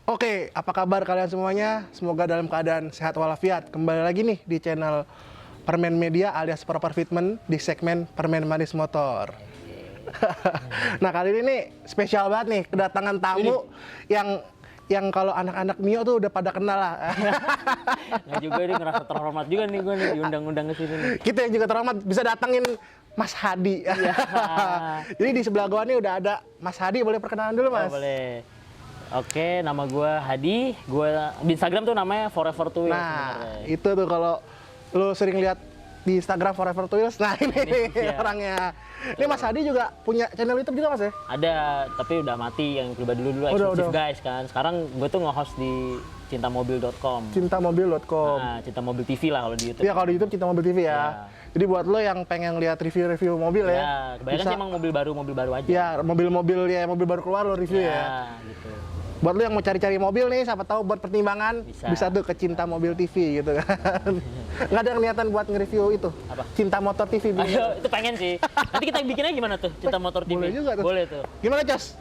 Oke, apa kabar kalian semuanya? Semoga dalam keadaan sehat walafiat. Kembali lagi nih di channel Permen Media alias Proper Fitment di segmen Permen Manis Motor. Nah, kali ini nih spesial banget nih, kedatangan tamu yang kalau anak-anak Mio tuh udah pada kenal lah. Nggak juga nih, ngerasa terhormat juga nih gue nih diundang-undang ke sini nih. Kita yang juga terhormat bisa datangin Mas Hadi. Iya. Jadi di sebelah gua nih udah ada Mas Hadi, boleh perkenalan dulu, Mas? Oh, boleh. Oke, nama gue Hadi. Gue di Instagram tuh namanya Forever Two Wheels. Nah, itu tuh kalau lu sering lihat di Instagram Forever Two Wheels, nah ini Iya. orangnya. Ini Mas Hadi juga punya channel YouTube juga, Mas ya? Ada, tapi udah mati yang pribadi dulu eksklusif guys kan. Sekarang gue tuh nge-host di cintamobil.com. Cintamobil.com. Nah, Cinta Mobil TV lah kalau di YouTube. Iya, kalau di YouTube Cinta Mobil TV ya. Ya. Jadi buat lo yang pengen lihat review-review mobil ya. Ya, kebanyakan sih emang mobil baru aja. Ya, mobil baru keluar lo review ya. Gitu. Buat lo yang mau cari-cari mobil nih, siapa tahu buat pertimbangan bisa tuh ke Cinta Mobil TV gitu kan. Nggak ada niatan buat nge-review itu. Apa? Cinta Motor TV. Ayo, itu pengen sih. Nanti kita bikinnya gimana tuh? Cinta Motor TV. Boleh juga tuh. Boleh tuh. Gimana, Cos?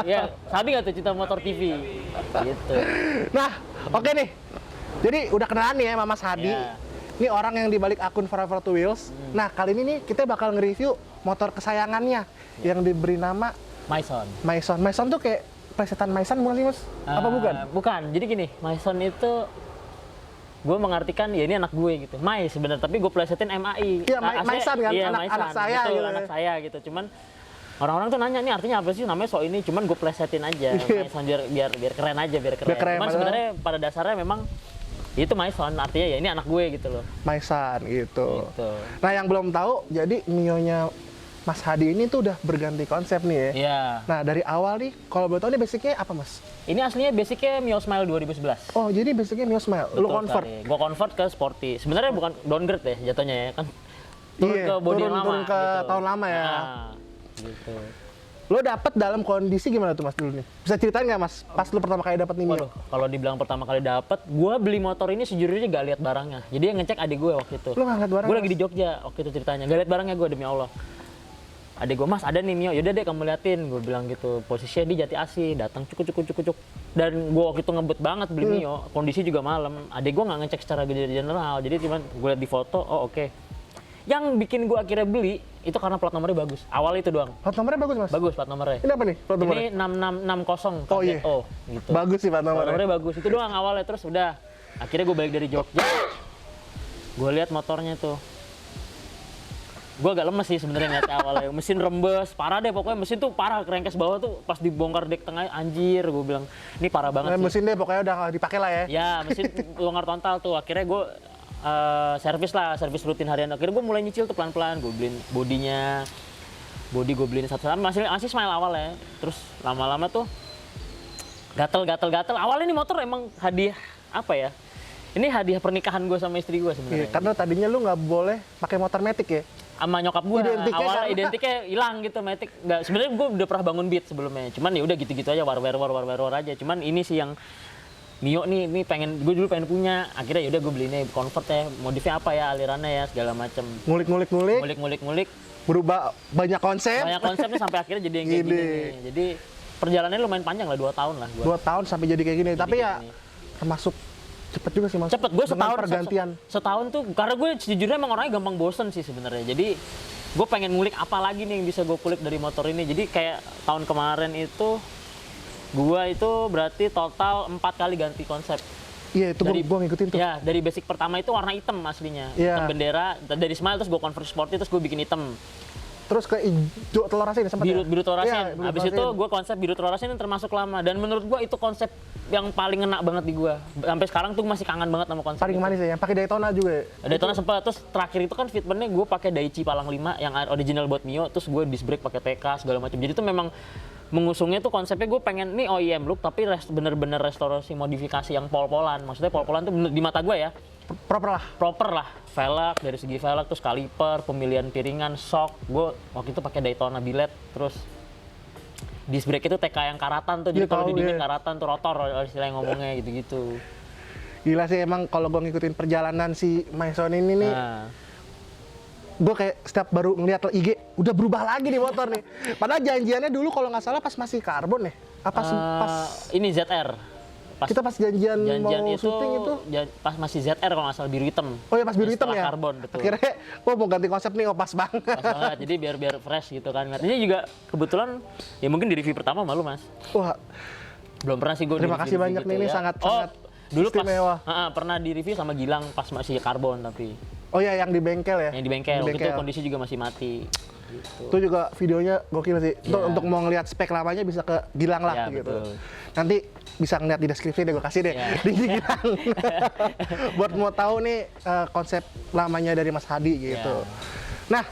Ya, sabi nggak tuh Cinta Motor TV? Gitu. Nah, oke nih. Jadi udah kenalan nih ya sama Mas Hadi. Ya. Ini orang yang dibalik akun Forever Two Wheels. Nah, kali ini nih kita bakal nge-review motor kesayangannya yang diberi nama Maison. Maison. Maison tuh kayak plesetan Maison bukan sih, Mas? Apa bukan? Bukan. Jadi gini, Maison itu gue mengartikan ya ini anak gue gitu. Mai sebenarnya, tapi gue plesetin MAI. Iya, Aslinya- Maison kan, iya, anak Maison. saya Betul, gitu. anak saya gitu. Cuman orang-orang tuh nanya nih artinya apa sih namanya so ini, cuman gue plesetin aja Maison biar keren aja, biar keren. Biar keren, Cuman padahal- sebenarnya pada dasarnya memang itu Maison, artinya ya ini anak gue gitu loh. Maison gitu. Gitu. Nah, yang belum tahu, jadi Mio-nya Mas Hadi ini tuh udah berganti konsep nih ya. Iya. Nah, dari awal nih, kalau boleh tahu nih basicnya apa, Mas? Ini aslinya basicnya Mio Smile 2011. Oh, jadi basicnya Mio Smile. Lu Betul convert? sekali. Gua convert ke sporty. Sebenarnya bukan downgrade ya jatuhnya ya kan. Turun Iya, ke body yang lama. turun ke gitu. tahun lama ya. Nah, gitu. Lo dapet dalam kondisi gimana tuh, Mas, dulu nih? Bisa ceritain nggak, Mas, pas lu pertama kali dapet nih Mio? Waduh, kalau dibilang pertama kali dapet, gua beli motor ini sejujurnya gak lihat barangnya. Jadi yang ngecek adik gue waktu itu. Lu nggak ngeliat barang, Gue lagi Mas? di Jogja waktu itu ceritanya. Gak lihat barangnya gue demi Allah. Adik gue, Mas ada nih Mio, yaudah deh kamu liatin. Gue bilang gitu, posisinya di Jati Asih, datang cukuk. Dan gue waktu itu ngebet banget beli Mio, kondisi juga malam. Adik gue nggak ngecek secara general, jadi cuman gue liat di foto, oh oke. Yang bikin gue akhirnya beli, itu karena plat nomornya bagus. Awal itu doang. Plat nomornya bagus, Mas? Bagus plat nomornya. Ini apa nih plat nomornya? Ini 6660 Oh, iya. KZO, gitu. Bagus sih plat Plat nomornya. nomornya bagus, itu doang awalnya. Terus udah, akhirnya gue balik dari Jogja. Gue lihat motornya tuh. Gue agak lemes sih sebenarnya ngeliatnya awalnya. Mesin rembes, parah deh pokoknya. Mesin tuh parah, kerengkes bawah tuh pas dibongkar dek tengah, anjir. Gue bilang, ini parah banget sih. Mesin deh pokoknya udah nggak dipakai lah ya. Ya, mesin bongkar total tuh. Akhirnya gue servis rutin harian. Akhirnya gue mulai nyicil tuh pelan-pelan. Gue beliin bodinya, body gue beliin satu-satu. Masih Smile awal ya. Terus lama-lama tuh gatel. Awalnya nih motor emang hadiah apa ya? Ini hadiah pernikahan gue sama istri gue Iya, sebenarnya. karena tadinya lu nggak boleh pakai motor Matic ya. Sama nyokap gue Identiknya awalnya sama. identiknya hilang gitu Matic. Nggak, sebenarnya gue udah pernah bangun Beat sebelumnya. Cuman ya udah gitu-gitu aja war aja. Cuman ini sih yang Mio nih gue dulu pengen punya. Akhirnya yaudah gue beli ini convert ya, modifnya apa ya, alirannya ya segala macem. Ngulik, berubah banyak konsep. Banyak konsepnya sampai akhirnya jadi yang kayak gini nih. Jadi perjalanannya lumayan panjang lah, 2 tahun lah gua. 2 tahun sampai jadi kayak gini. Tapi ya gini. termasuk cepet juga sih, Mas. Cepet, gue Dengan setahun pergantian. setahun tuh karena gue sejujurnya emang orangnya gampang bosen sih sebenarnya. Jadi gue pengen ngulik apa lagi nih yang bisa gue kulik dari motor ini. Jadi kayak tahun kemarin itu gue itu berarti total 4 kali ganti konsep. Iya, itu gua ngikutin tuh. Ya, dari basic pertama itu warna hitam aslinya. Iya. Hitam bendera, dari Smile terus gue convert sporty terus gue bikin hitam. Terus ke hijau telur asin sempat ya? Biru telur asin. Iya, biru Habis telur itu asin. gue konsep biru telur asin yang termasuk lama dan menurut gue itu konsep yang paling ngena banget di gue. Sampai sekarang tuh masih kangen banget sama konsep paling itu. manis ya, yang pakai Daytona juga ya. Daytona sempat, terus terakhir itu kan fitmentnya gue pakai Daichi Palang 5 yang original buat Mio, terus gue disc brake pakai TK segala macam. Jadi itu memang mengusungnya tuh konsepnya gue pengen nih OEM look tapi bener-bener restorasi modifikasi yang pol-polan. Maksudnya pol-polan tuh bener, di mata gue ya proper lah, velg dari segi velg, terus kaliper, pemilihan piringan, shock. Gue waktu itu pakai Daytona billet, terus disc brake itu TK yang karatan tuh, jadi Iya, kalau tahu, didiemin iya. karatan tuh rotor istilah yang ngomongnya gitu-gitu. Gila sih emang kalau gua ngikutin perjalanan si Maison ini nih, Nah, gue kayak setiap baru ngeliat IG udah berubah lagi nih motor nih. Padahal janjiannya dulu kalau nggak salah pas masih karbon ya. Apa pas ini ZR. Kita pas janjian mau itu, syuting itu. pas masih ZR kalau nggak salah biru hitam. Oh ya pas biru hitam Setelah ya. Karbon, betul. Akhirnya, mau ganti konsep nih, pas banget. Pas banget, jadi biar fresh gitu kan. Artinya juga kebetulan ya mungkin di review pertama malu Mas. Wah, Belum pernah sih gue. terima kasih banyak nih, ini sangat dulu istimewa. pas pernah di review sama Gilang pas masih Karbon tapi Oh ya, yang di bengkel ya? yang di bengkel, waktu itu kondisi juga masih mati. Gitu. Itu juga videonya gokil sih. Iya. Untuk mau ngeliat spek lamanya bisa ke Gilang lah Iya, gitu. betul. Nanti bisa ngeliat di deskripsi deh, gue kasih deh Iya. di Gilang. Buat mau tahu nih konsep lamanya dari Mas Hadi gitu. Iya. Nah,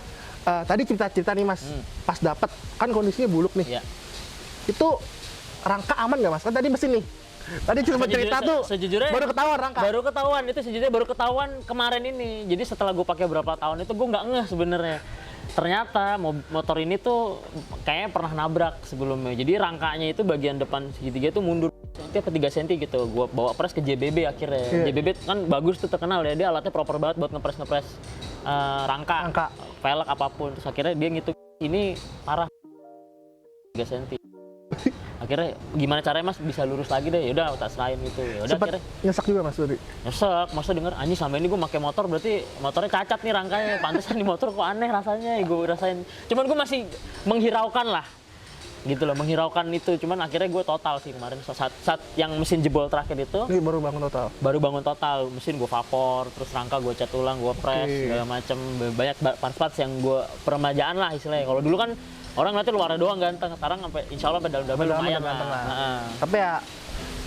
tadi cerita-cerita nih Mas, pas dapet kan kondisinya buluk nih. Iya. Itu rangka aman nggak Mas? Kan tadi mesin nih. Tadi cuma cerita tuh, sejujurnya baru ketahuan rangka. Baru ketahuan, itu sejujurnya baru ketahuan kemarin ini. Jadi setelah gue pakai berapa tahun itu gue nggak ngeh sebenarnya. Ternyata motor ini tuh kayaknya pernah nabrak sebelumnya. Jadi rangkanya itu bagian depan segitiga itu mundur setiap 3 cm gitu. Gue bawa press ke JBB akhirnya. Iya. JBB kan bagus tuh, terkenal ya. Dia alatnya proper banget buat ngepres rangka, velg apapun. Terus akhirnya dia ngitung ini parah 3 cm. Akhirnya gimana caranya Mas bisa lurus lagi deh? Yaudah tak serahin gitu. Yaudah Sempet akhirnya nyesek juga Mas tadi. nyesek, masa denger anjing sama ini gue pakai motor berarti motornya cacat nih rangkanya, pantesan di motor kok aneh rasanya, gue rasain. Cuman gue masih menghiraukan lah, gitu loh, menghiraukan itu. Cuman akhirnya gue total sih kemarin saat yang mesin jebol terakhir itu, Ini baru bangun total. baru bangun total, mesin gue vapor, terus rangka gue cat ulang, gue press, segala macem, banyak parts-parts yang gue peremajaan lah istilahnya. Kalau dulu kan orang ngeliatnya luarnya doang ganteng, sekarang sampai insya Allah sampai dalam-dalam lumayan lah. Nah, Tapi ya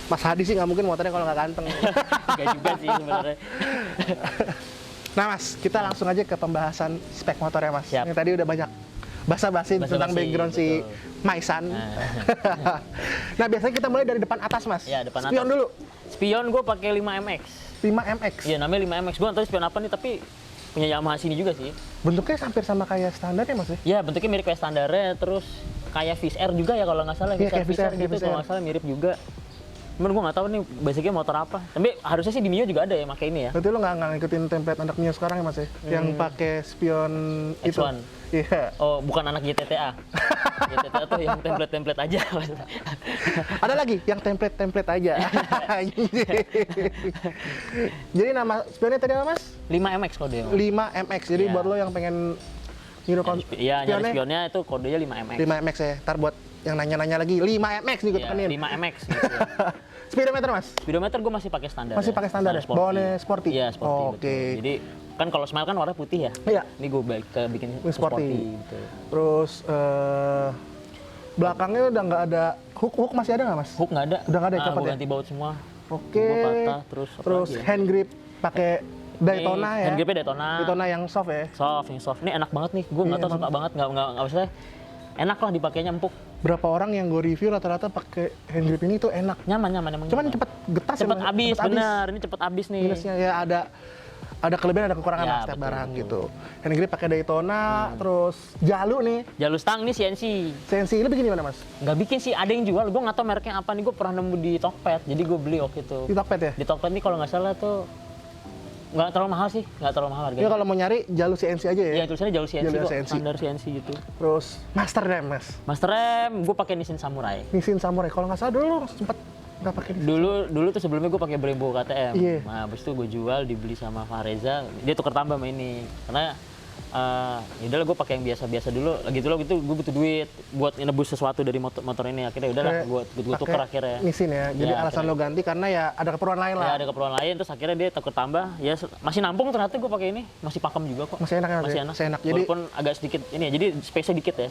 Mas Hadi sih nggak mungkin motornya kalau nggak ganteng. enggak juga sih sebenarnya. Nah Mas, kita langsung aja ke pembahasan spek motor ya Mas. Siap. Yang tadi udah banyak basa-basi tentang background si Maisan. Nah biasanya kita mulai dari depan atas Mas. Ya, depan Spion atas. dulu. Spion gue pakai 5MX. 5MX. Iya namanya 5MX. Gue nggak tahu spion apa nih, tapi punya Yamaha sini juga sih. Bentuknya hampir sama kayak standar ya Mas ya? Ya bentuknya mirip kayak standarnya, terus kayak Fish Air juga ya kalau nggak salah. Iya, kayak Fish Air, gitu Fish kalau Air. nggak salah mirip juga. Cuman gue nggak tahu nih basicnya motor apa. Tapi harusnya sih di Mio juga ada ya pakai ini ya. Berarti lo nggak ngikutin template anak Mio sekarang ya Mas ya? Yang pakai spion itu? X1. Iya. Oh bukan anak YTTA. YTTA tuh yang template-template aja. Ada lagi yang template aja. Jadi nama spionnya tadi apa Mas? 5MX kode. 5MX. Jadi Iya. buat lo yang pengen niru Iya nyari spionnya itu kodenya 5MX. 5MX ya. Ntar buat yang nanya-nanya lagi 5MX nih gue Iya, tekenin. 5MX gitu. Speedometer Mas? Speedometer gue masih pakai standar. Masih pakai standar ya? Bawaannya sporty? Iya sporty. Oh, oke. Betul. Jadi kan kalau Smile kan warna putih ya. Iya. Ini gue bikin Sporty. gitu. Terus belakangnya udah nggak ada hook masih ada nggak Mas? Hook nggak ada. Udah nggak ada ya, Ah, copot gue ya? ganti baut semua. Oke. Gua patah, terus apa Terus lagi ya? hand grip pakai Daytona Ini ya? hand gripnya Daytona. Daytona yang soft ya? Yang soft. Ini enak banget nih. Gue nggak Iya, tahu suka banget. Nggak usah. Enak lah dipakainya empuk. Berapa orang yang gue review rata-rata pakai hand grip ini tuh enak. Emang Cuman nyaman. cepet getas cepet ya, habis, cepet bener. Ini cepet habis nih. Minusnya ya ada kelebihan ada kekurangan Ya, lah setiap betul, barang betul. gitu. Hand grip pakai Daytona, terus Jalu nih. Jalur stang nih CNC. CNC ini bikin di mana Mas? Nggak bikin sih, ada yang jual. Gue nggak tahu mereknya apa nih. Gue pernah nemu di Tokped. Jadi gue beli waktu itu. Di Tokped ya? Di Tokped nih kalau nggak salah tuh nggak terlalu mahal sih. Nggak terlalu mahal Ini harganya. kalau mau nyari Jalu CNC aja ya? Iya tulisannya jalur CNC Jalur kok. CNC. Standar CNC gitu. Terus Master Ram Mas. Master Rem, gue pakai Nissin Samurai. Nissin Samurai. Kalau nggak salah dulu sempet nggak pakai Nissin. Dulu tuh sebelumnya gue pakai Brembo KTM. Iya. Nah, habis itu gue jual, dibeli sama Fareza. Dia tuker tambah sama ini. Karena ya udahlah gue pakai yang biasa-biasa dulu. Lagi dulu gitu gue butuh duit buat nebus sesuatu dari motor ini. Akhirnya udahlah gue tuker Pakai akhirnya. Nissin ya. Jadi Ya, alasan lo ganti karena ya ada keperluan lain Ya lah. ada keperluan lain, terus akhirnya dia tuker tambah. Ya masih nampung ternyata gue pakai ini. Masih pakem juga kok. Masih enak ya Mas? Masih ya? enak. Masih enak. Jadi Walaupun agak sedikit ini ya, jadi space-nya dikit ya.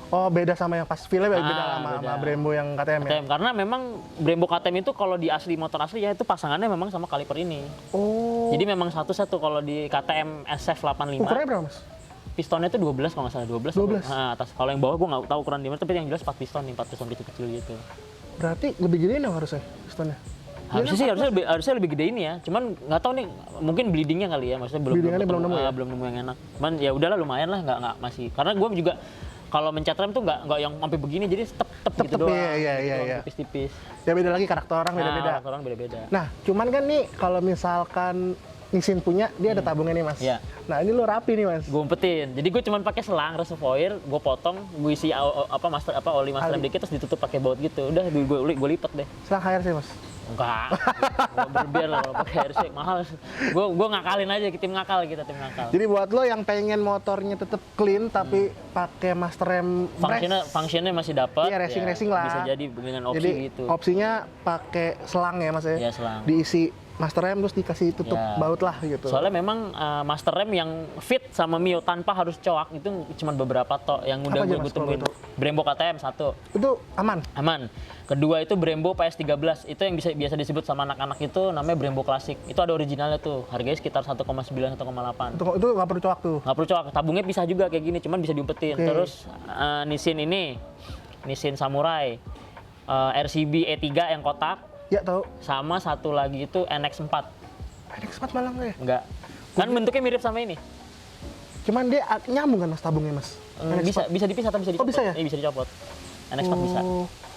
oh beda sama yang pas filmnya beda sama beda. Brembo yang KTM ya? KTM, karena memang Brembo KTM itu kalau di asli motor asli ya itu pasangannya memang sama kaliper ini. Oh. Jadi memang satu-satu kalau di KTM SF85 Ukurannya berapa Mas? pistonnya itu 12 kalau nggak salah 12. 12? Nah, atas. Kalau yang bawah gue nggak tahu ukuran di mana, tapi yang jelas 4 piston nih, 4 piston kecil-kecil gitu. Berarti lebih gede dong harusnya pistonnya? Harusnya lebih gede ini ya. Cuman nggak tahu nih, mungkin bleedingnya kali ya, maksudnya Bleedingannya belum nemu ya? belum nemu yang enak. Cuman ya udahlah lumayan lah, nggak masih. Karena gue juga kalau mencet rem tuh nggak yang sampai begini, jadi tep gitu doang. iya. Tipis-tipis. Ya beda lagi karakter orang beda-beda. Nah, orang beda-beda. Nah, cuman kan nih kalau misalkan Nissin punya, dia ada tabungnya nih Mas. Iya. Nah ini lo rapi nih Mas. Gue umpetin. Jadi gue cuma pakai selang reservoir, gue potong, gue isi oli master dikit terus ditutup pakai baut gitu. Udah gue lipet deh. Selang air sih Mas. Enggak, gua berbiar lah kalau pakai RC mahal. Gua ngakalin aja, tim ngakal kita, tim ngakal. Jadi buat lo yang pengen motornya tetap clean tapi pakai master rem Fungsinya masih dapat. Iya, racing lah. Bisa jadi dengan opsi jadi, gitu. opsinya pakai selang ya Mas ya. Iya, selang. Diisi master rem terus dikasih tutup Ya. baut lah gitu. Soalnya memang master rem yang fit sama Mio tanpa harus coak itu cuma beberapa tok yang udah Apa aja, gue Mas, temuin. kalau itu? Brembo KTM 1, Itu aman. aman. Kedua itu Brembo PS13, itu yang biasa disebut sama anak-anak itu namanya Brembo klasik. Itu ada originalnya tuh, harganya sekitar 1,9 1,8. Itu nggak perlu coak tuh. Nggak perlu coak, tabungnya pisah juga kayak gini, cuman bisa diumpetin. Oke. Terus Nissin Samurai, RCB E3 yang kotak, Ya tahu. sama satu lagi itu NX4. NX4 malah nggak ya? Enggak. Kan bentuknya mirip sama ini. Cuman dia nyambung kan Mas tabungnya Mas? NX4. Bisa dipisah atau bisa dicopot? bisa ya? Iya, bisa dicopot. NX4 bisa.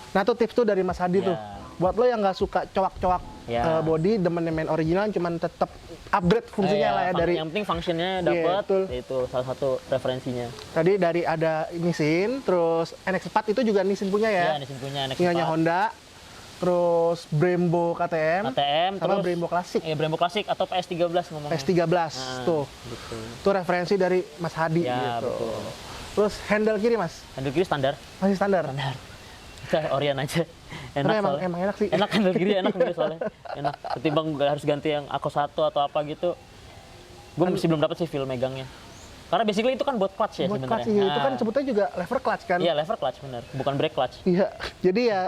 Nah tuh tips tuh dari Mas Hadi Ya. tuh. Buat lo yang nggak suka coak-coak Ya. body, demen main original, cuman tetap upgrade fungsinya lah ya dari. Yang penting fungsinya Iya, dapat, betul. itu salah satu referensinya. Tadi dari ada Nissin, terus NX4 itu juga Nissin punya ya. Ya, Nissin punya NX4. Punyanya Honda, terus Brembo KTM, KTM, sama terus Brembo Classic, Iya, Brembo klasik atau PS13 ngomongnya. PS13 tuh. Gitu. Itu referensi dari Mas Hadi Ya, gitu. betul. Terus handle kiri Mas, Handle kiri standar. masih standar. Kita Orion aja. Enak Tapi soalnya. emang enak sih. Enak handle kiri, enak gitu soalnya. Enak. Ketimbang harus ganti yang Ako 1 atau apa gitu. Gue masih belum dapat sih feel megangnya. Karena basically itu kan buat clutch ya Buat sebenarnya. clutch, iya. Itu kan sebutnya juga lever clutch kan. Iya, lever clutch benar, bukan brake clutch. Iya. Jadi ya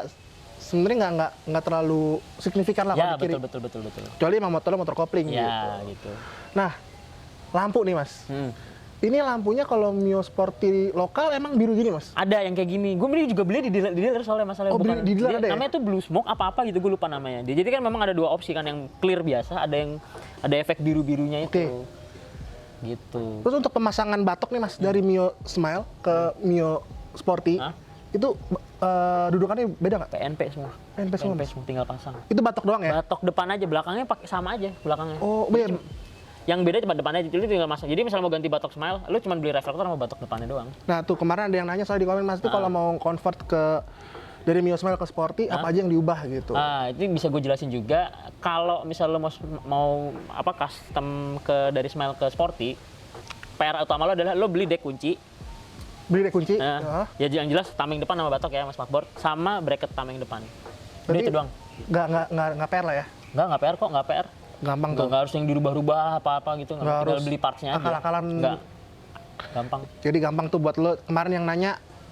sebenarnya nggak terlalu signifikan lah Ya, kalau di kiri. betul. Kecuali emang motornya motor kopling gitu. Ya, gitu. Nah, lampu nih Mas. Hmm. Ini lampunya kalau Mio Sporty lokal emang biru gini Mas? Ada yang kayak gini. Gue juga beli di dealer soalnya masalahnya. Oh, beli di dealer ada ya? Namanya tuh Blue Smoke apa-apa gitu, gue lupa namanya. Jadi kan memang ada dua opsi kan, yang clear biasa, ada efek biru-birunya itu. Oke. Gitu. Terus untuk pemasangan batok nih Mas, dari Mio Smile ke Mio Sporty, Hah? itu dudukannya beda nggak? PNP semua. PNP semua, Mas? semua tinggal pasang. Itu batok doang ya? Batok depan aja, belakangnya pakai sama aja belakangnya. Oh, beda. Yang beda cuma depannya aja, jadi tinggal masang. Jadi misalnya mau ganti batok Smile, lu cuma beli reflektor sama batok depannya doang. Nah tuh kemarin ada yang nanya soal di komen Mas, itu kalau mau convert ke dari Mio Smile ke Sporty, apa aja yang diubah gitu? Itu bisa gue jelasin juga. Kalau misalnya lo mau apa custom dari Smile ke Sporty, PR utama lo adalah lo beli deck kunci. Beli deh kunci. Nah, ya yang jelas tameng depan sama batok ya, Mas Smartboard, sama bracket tameng depan. Udah Berarti itu doang. Nggak PR lah ya? Nggak PR kok, nggak PR. Gampang tuh. Nggak harus yang dirubah-rubah apa-apa gitu, Nggak tinggal harus beli partsnya aja. akal-akalan. Nggak. Gampang. Jadi gampang tuh buat lo kemarin yang nanya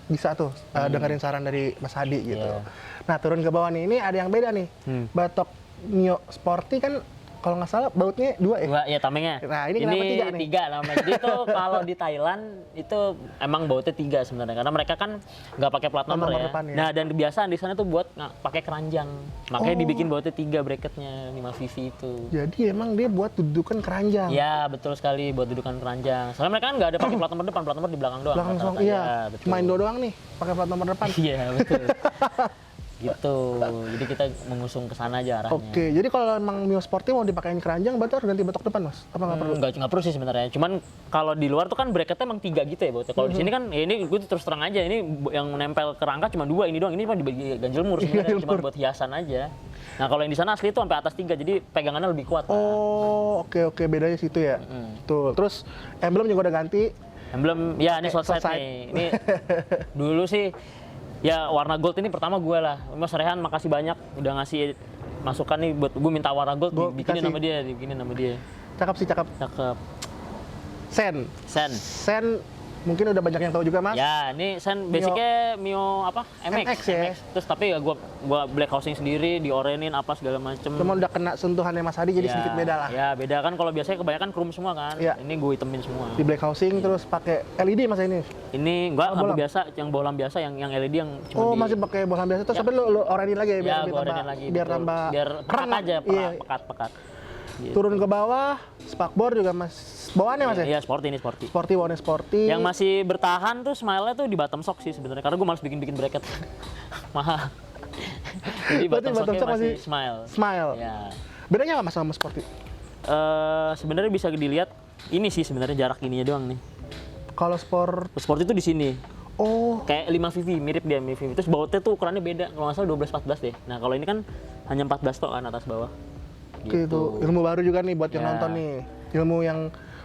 bisa tuh dengerin saran dari Mas Hadi gitu. Iya. Nah turun ke bawah nih, ini ada yang beda nih. Batok Mio Sporty kan kalau nggak salah bautnya 2 ya? Dua, ya tamengnya. Nah, ini kenapa 3 nih? 3 namanya. Jadi itu kalau di Thailand itu emang bautnya 3 sebenarnya, karena mereka kan nggak pakai plat nomor ya. depan ya. Nah, dan kebiasaan di sana tuh buat pakai keranjang. Makanya Oh. dibikin bautnya 3 bracketnya 5 VV itu. Jadi emang dia buat dudukan keranjang. Ya, betul sekali buat dudukan keranjang. Soalnya mereka kan nggak ada pakai plat nomor depan, plat nomor di belakang doang. Belakang rata-rata. song, iya. Ya, betul. Cuma Indo doang nih pakai plat nomor depan. Iya, betul. Gitu. Jadi kita mengusung ke sana aja arahnya. Oke, jadi kalau emang Mio Sporty mau dipakein keranjang, berarti harus ganti batok depan Mas? Apa nggak perlu? Nggak perlu sih sebenarnya. Cuman kalau di luar tuh kan bracketnya emang 3 gitu ya bautnya. Kalau di sini kan ya ini gue terus terang aja, ini yang nempel ke rangka cuma 2 ini doang. Ini cuma dibagi ganjel mur sebenarnya, cuma buat hiasan aja. Nah kalau yang di sana asli itu sampai atas 3, jadi pegangannya lebih kuat. Oh, oke bedanya situ ya. Tuh, terus emblem juga udah ganti. Emblem ya ini Oke, short side short side. nih. Ini dulu sih ya warna gold ini pertama gue lah. Mas Rehan makasih banyak udah ngasih masukan nih buat gue minta warna gold, Gua dibikinin kasih. sama dia, dibikinin sama dia. Cakep sih, cakep. Cakep. Sen Sen. mungkin udah banyak yang tahu juga Mas. Ya, ini Sen basicnya Mio apa? MX ya. Terus tapi ya gua black housing sendiri, diorenin apa segala macem. Cuma udah kena sentuhannya Mas Hadi jadi Ya, sedikit beda lah. Ya, beda kan kalau biasanya kebanyakan chrome semua kan. Ya. Ini gue hitemin semua. Di black housing terus pakai LED Mas ini. Ini enggak bohlam. lampu biasa, yang bohlam biasa, yang LED yang cuma Oh, masih pakai bohlam biasa terus Ya. tapi lu orenin lagi ya biar ya, lebih gua tambah orenin lagi. biar betul. tambah biar pekat keren aja, Iya. pekat. Gitu. Turun ke bawah, spakbor juga Mas. Bawaannya Mas ya? Iya, sporty ini sporty. Sporty, bawaannya sporty. Yang masih bertahan tuh smile-nya tuh di bottom shock sih sebenarnya, karena gue malas bikin bracket. Mahal. Jadi Berarti bottom bottom shocknya shock masih masih smile. Smile. Ya. Bedanya apa Mas sama sporty? Sebenarnya bisa dilihat ini sih sebenarnya jarak ininya doang nih. Kalau sport Sport itu di sini. Oh, Kayak 5VV, mirip dia 5VV. Terus bautnya tuh ukurannya beda, kalau nggak salah 12-14 deh. Nah kalau ini kan hanya 14 tok kan atas bawah. oke, itu ilmu baru juga nih buat yang Ya. nonton nih. Ilmu yang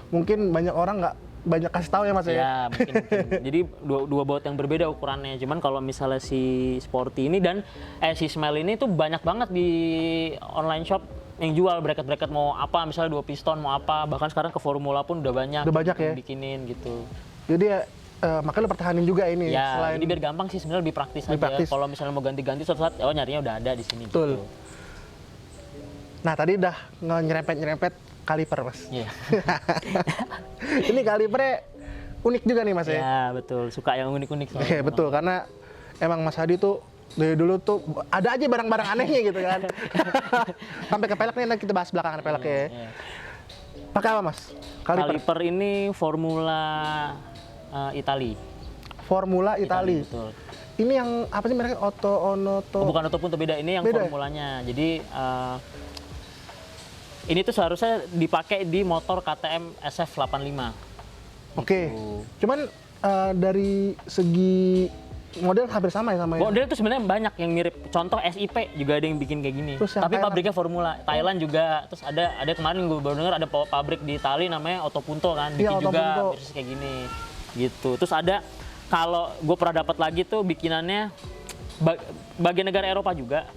mungkin banyak orang nggak banyak kasih tahu ya Mas ya. Ya, mungkin. Jadi dua baut yang berbeda ukurannya. Cuman kalau misalnya si Sporty ini dan si Smell ini tuh banyak banget di online shop yang jual bracket-bracket mau apa, misalnya 2 piston mau apa. Bahkan sekarang ke Formula pun udah banyak. Udah banyak yang ya? bikinin gitu. Jadi ya makanya lo pertahanin juga ini Ya, selain jadi biar gampang sih sebenarnya lebih praktis Lebih aja. praktis. Kalau misalnya mau ganti-ganti suatu saat, oh nyarinya udah ada di sini. Betul. Gitu. Nah, tadi udah nyerempet-nyerempet kaliper, Mas. Iya. Ini kalipernya unik juga nih, Mas ya. Ya, betul. Suka yang unik-unik soalnya. Oke, betul, karena emang Mas Hadi tuh dari dulu tuh ada aja barang-barang anehnya gitu kan. Sampai ke pelek nih, nanti kita bahas belakangan peleknya. Iya. Pakai apa, Mas? Kaliper Kaliper ini Formula Itali. Formula Itali. Betul. Ini yang apa sih mereka? Onoto. Oh, bukan ataupun beda, ini yang Beda ya? formulanya. Jadi ini tuh seharusnya dipakai di motor KTM SF85. Oke. Gitu. Cuman dari segi model hampir sama ya sama ya. Model itu sebenarnya banyak yang mirip. Contoh SIP juga ada yang bikin kayak gini. Terus yang Tapi Thailand? pabriknya Formula. Thailand juga. Terus ada kemarin gue baru dengar ada pabrik di Itali namanya Autopunto kan, Iya, bikin juga Autopunto. persis kayak gini. Gitu. Terus ada kalau gue pernah dapat lagi tuh bikinannya bagian negara Eropa juga.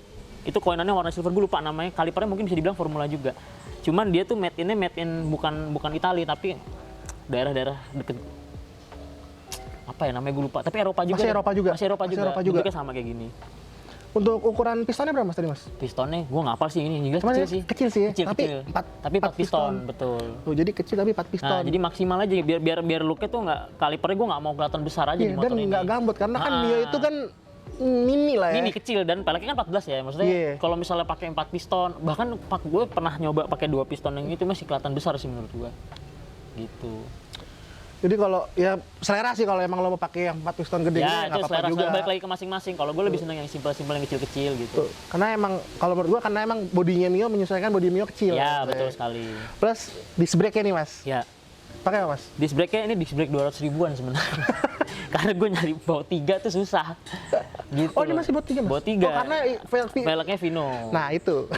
Itu koinannya warna silver, gue lupa namanya. Kalipernya mungkin bisa dibilang Formula juga. Cuman dia tuh made in bukan Itali tapi daerah-daerah deket apa ya namanya gue lupa. Tapi Eropa juga. Masih Eropa juga? Masih Eropa Masih juga. Eropa juga. Bentuknya sama kayak gini. Untuk ukuran pistonnya berapa, Mas tadi, Mas? Pistonnya gue nggak hafal sih ini juga Cuman kecil ini sih. kecil sih ya? Kecil, Tapi kecil. empat- Tapi 4 empat piston, piston. betul. Oh, jadi kecil tapi 4 piston. Nah, jadi maksimal aja biar looknya tuh nggak, kalipernya gue nggak mau kelihatan besar aja Iya, di dan motor ini. nggak gambut karena kan Ah. Mio itu kan mini lah ya. Ini kecil dan peleknya kan 14 ya. Maksudnya Iya. kalau misalnya pakai 4 piston, bahkan gue pernah nyoba pakai 2 piston yang itu masih kelihatan besar sih menurut gue. Gitu. Jadi kalau ya selera sih kalau emang lo mau pakai yang 4 piston gede Ya, nggak itu apa-apa juga. balik lagi ke masing-masing. Kalau gue lebih seneng yang simpel-simpel yang kecil-kecil gitu. Tuh. Karena emang kalau menurut gua karena emang bodinya Mio menyesuaikan bodi Mio kecil. Ya, Mas. betul sekali. Plus disc brake nih, Mas. Ya. Pakai apa, Mas? Disc brake-nya ini disc brake 200 ribuan sebenarnya. Karena gue nyari baut 3 tuh susah. Gitu Oh, ini loh. masih baut 3, Mas? Baut 3. Oh, karena velgnya Vino. Nah, itu.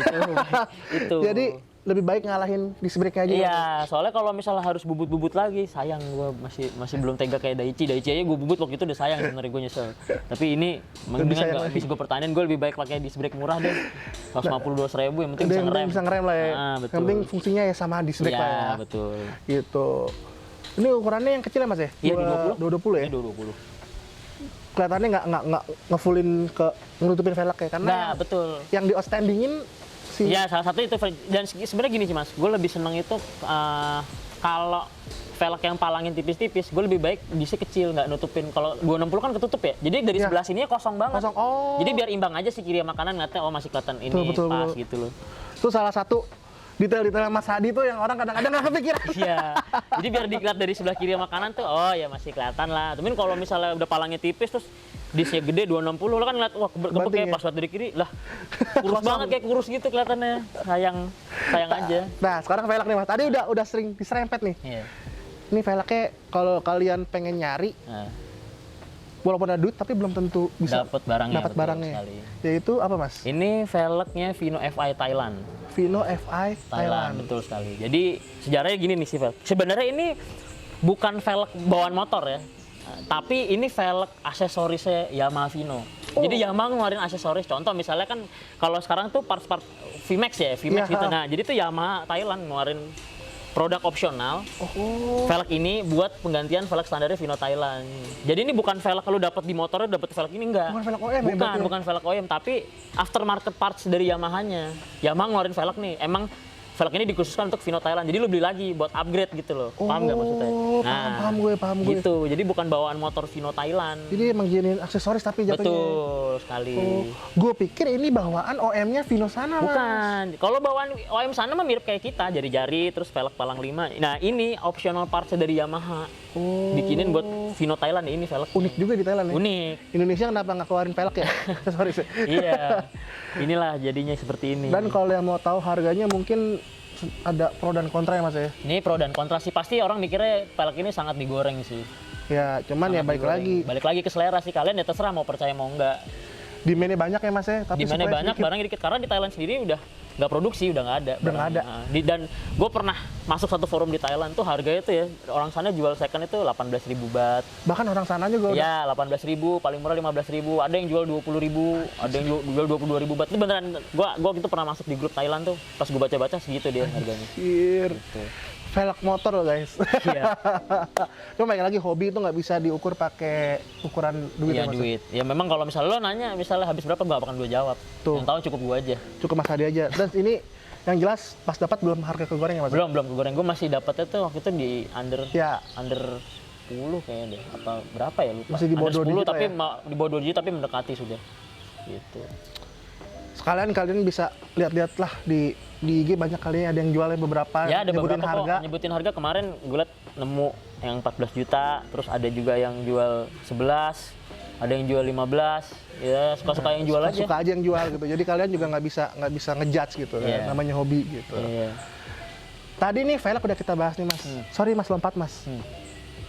Itu. Jadi lebih baik ngalahin disc brake aja. Iya, soalnya kalau misalnya harus bubut-bubut lagi, sayang gue masih belum tega kayak Daichi. Daichi aja gue bubut waktu itu udah sayang sebenarnya, gue nyesel. Tapi ini sayang dengan lagi. habis gue pertahanin, gue lebih baik pakai disc brake murah deh. 150-200 ribu, yang penting bisa ngerem. Bisa ngerem lah ya. Ah, betul. Yang penting fungsinya ya sama disc brake Iya, lah ya. betul. Gitu. Ini ukurannya yang kecil ya, Mas ya? Iya, 220. 220 ya? Ini 220. Kelihatannya nggak ngefullin ke nutupin velg ya karena Nah, betul. yang di outstandingin si Iya, salah satu itu. Dan sebenarnya gini sih Mas, gue lebih seneng itu kalau velg yang palangin tipis-tipis, gue lebih baik disnya kecil, nggak nutupin. Kalau 260 kan ketutup ya, jadi dari Iya. sebelah sininya kosong banget. kosong. Oh. Jadi biar imbang aja sih kiri sama kanan, ngeliatnya oh masih kelihatan ini Betul, pas betul. gitu loh. Itu salah satu detail-detail Mas Hadi tuh yang orang kadang-kadang nggak kepikiran. Iya. Jadi biar dilihat dari sebelah kiri sama kanan tuh, oh ya masih kelihatan lah. Tapi kalau misalnya udah palangnya tipis terus disnya gede 260, lo kan ngeliat wah kebek Banting kayak ya? pas lihat dari kiri lah kurus banget kayak kurus gitu kelihatannya. Sayang aja. Nah, sekarang velg nih, Mas. Tadi udah sering diserempet nih. Iya. Ini velgnya kalau kalian pengen nyari Nah, walaupun ada duit tapi belum tentu bisa dapat barangnya. dapat betul barangnya. sekali. Yaitu apa, Mas? Ini velgnya Vino FI Thailand. Vino FI Thailand. Betul sekali. Jadi sejarahnya gini nih sih velg. Sebenarnya ini bukan velg bawaan motor ya. Tapi ini velg aksesorisnya Yamaha Vino. Jadi Yamaha ngeluarin aksesoris. Contoh misalnya kan kalau sekarang tuh part-part VMAX ya, VMAX Iya, gitu. ha. Nah, jadi tuh Yamaha Thailand ngeluarin produk opsional. Oh. Velg ini buat penggantian velg standarnya Vino Thailand. Jadi ini bukan velg kalau dapat di motornya dapat velg ini enggak. Bukan velg OEM ya berarti ya? Bukan velg OEM, tapi aftermarket parts dari Yamaha-nya. Yamaha ngeluarin velg nih. Emang velg ini dikhususkan untuk Vino Thailand. Jadi lu beli lagi buat upgrade gitu loh. Paham nggak maksudnya? Oh, paham gue. Gitu. Jadi bukan bawaan motor Vino Thailand. Jadi emang jadiin aksesoris tapi jatuhnya. Betul sekali. Oh, gue pikir ini bawaan OM-nya Vino sana, Mas. Bukan. Kalau bawaan OEM sana mah mirip kayak kita, jari-jari terus velg palang 5. Nah, ini optional parts dari Yamaha. Oh. Bikinin buat Vino Thailand ini velg. Unik juga di Thailand ya. Unik. Indonesia kenapa nggak keluarin velg ya? Aksesoris. Iya. Inilah jadinya seperti ini. Dan kalau yang mau tahu harganya mungkin ada pro dan kontra ya, Mas ya. Ini pro dan kontra sih. Pasti orang mikirnya velg ini sangat digoreng sih. Ya, cuman ya balik lagi. Balik lagi ke selera sih, kalian ya terserah mau percaya mau enggak. Demand-nya banyak ya Mas ya, tapi Demandnya supply banyak, sedikit. barangnya dikit. Karena di Thailand sendiri udah nggak produksi, udah nggak ada. Udah nggak barangnya. ada. Dan gue pernah masuk satu forum di Thailand tuh harganya tuh ya, orang sana jual second itu 18.000 baht. Bahkan orang sana juga udah. Iya, 18.000, paling murah 15.000. Ada yang jual 20.000, ada yang jual 22.000 baht. Itu beneran, gua gitu pernah masuk di grup Thailand tuh. Pas gue baca-baca segitu dia harganya. Anjir. Gitu. Velg motor loh guys. Iya. Cuma balik lagi hobi itu nggak bisa diukur pakai ukuran duit Iya ya Mas. duit. Ya memang kalau misalnya lo nanya misalnya habis berapa, gak akan gue jawab. Tuh. Yang tahu cukup gue aja. Cukup Mas Hadi aja. Dan ini yang jelas pas dapat belum harga kegoreng ya Mas? Belum kegoreng. Gue masih dapetnya tuh waktu itu di Ya. under 10 kayaknya deh. Apa berapa ya lupa. Masih di bawah Under 2 digit 10 lah tapi ya? di bawah 2 digit tapi mendekati sudah. Gitu. Sekalian kalian bisa lihat-lihat lah di IG banyak kali ada yang jualnya beberapa, Ya ada nyebutin beberapa harga. kok nyebutin harga. Kemarin gue liat nemu yang 14 juta, terus ada juga yang jual 11, ada yang jual 15. Ya suka-suka yang jual aja. Suka aja yang jual gitu. Jadi kalian juga nggak bisa ngejudge gitu. Iya. Namanya hobi gitu. Iya. Tadi nih velg udah kita bahas nih Mas. Sorry Mas lompat Mas.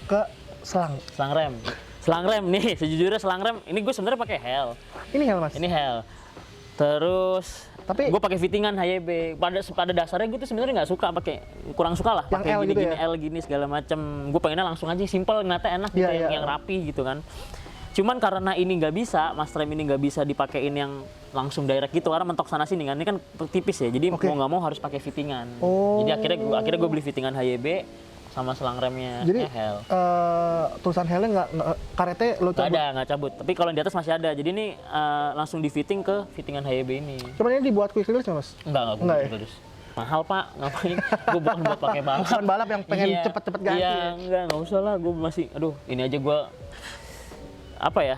Ke selang. Selang rem. Selang rem nih, sejujurnya selang rem ini gue sebenarnya pakai Hell. Ini hal Mas. Ini Hell. Terus Tapi- gue pakai fittingan HYB. Pada dasarnya gue tuh sebenarnya nggak suka pakai, kurang suka lah Yang pakai L gitu gini-gini ya? L gini segala macem. Gue pengennya langsung aja simple, ngeliatnya enak gitu, Iya, iya. yang rapi gitu kan. Cuman karena ini nggak bisa, mas rem ini nggak bisa dipakein yang langsung direct gitu karena mentok sana sini kan, ini kan tipis ya. Jadi Oke. mau nggak mau harus pakai fittingan. Oh. Jadi akhirnya gue beli fittingan HYB sama selang remnya Jadi Hell. tulisan helnya nggak karetnya lo Nggak cabut. ada, nggak cabut. Tapi kalau yang di atas masih ada. Jadi ini langsung di fitting ke fittingan HYB ini. Cuman ini dibuat quick release nggak Mas? Enggak Enggak gue ya? terus. Mahal pak, ngapain? Gue bukan buat pakai balap. Bukan balap yang pengen Iya, cepet-cepet ganti Iya, ya? nggak usah lah. Gue masih, aduh ini aja gue, apa ya,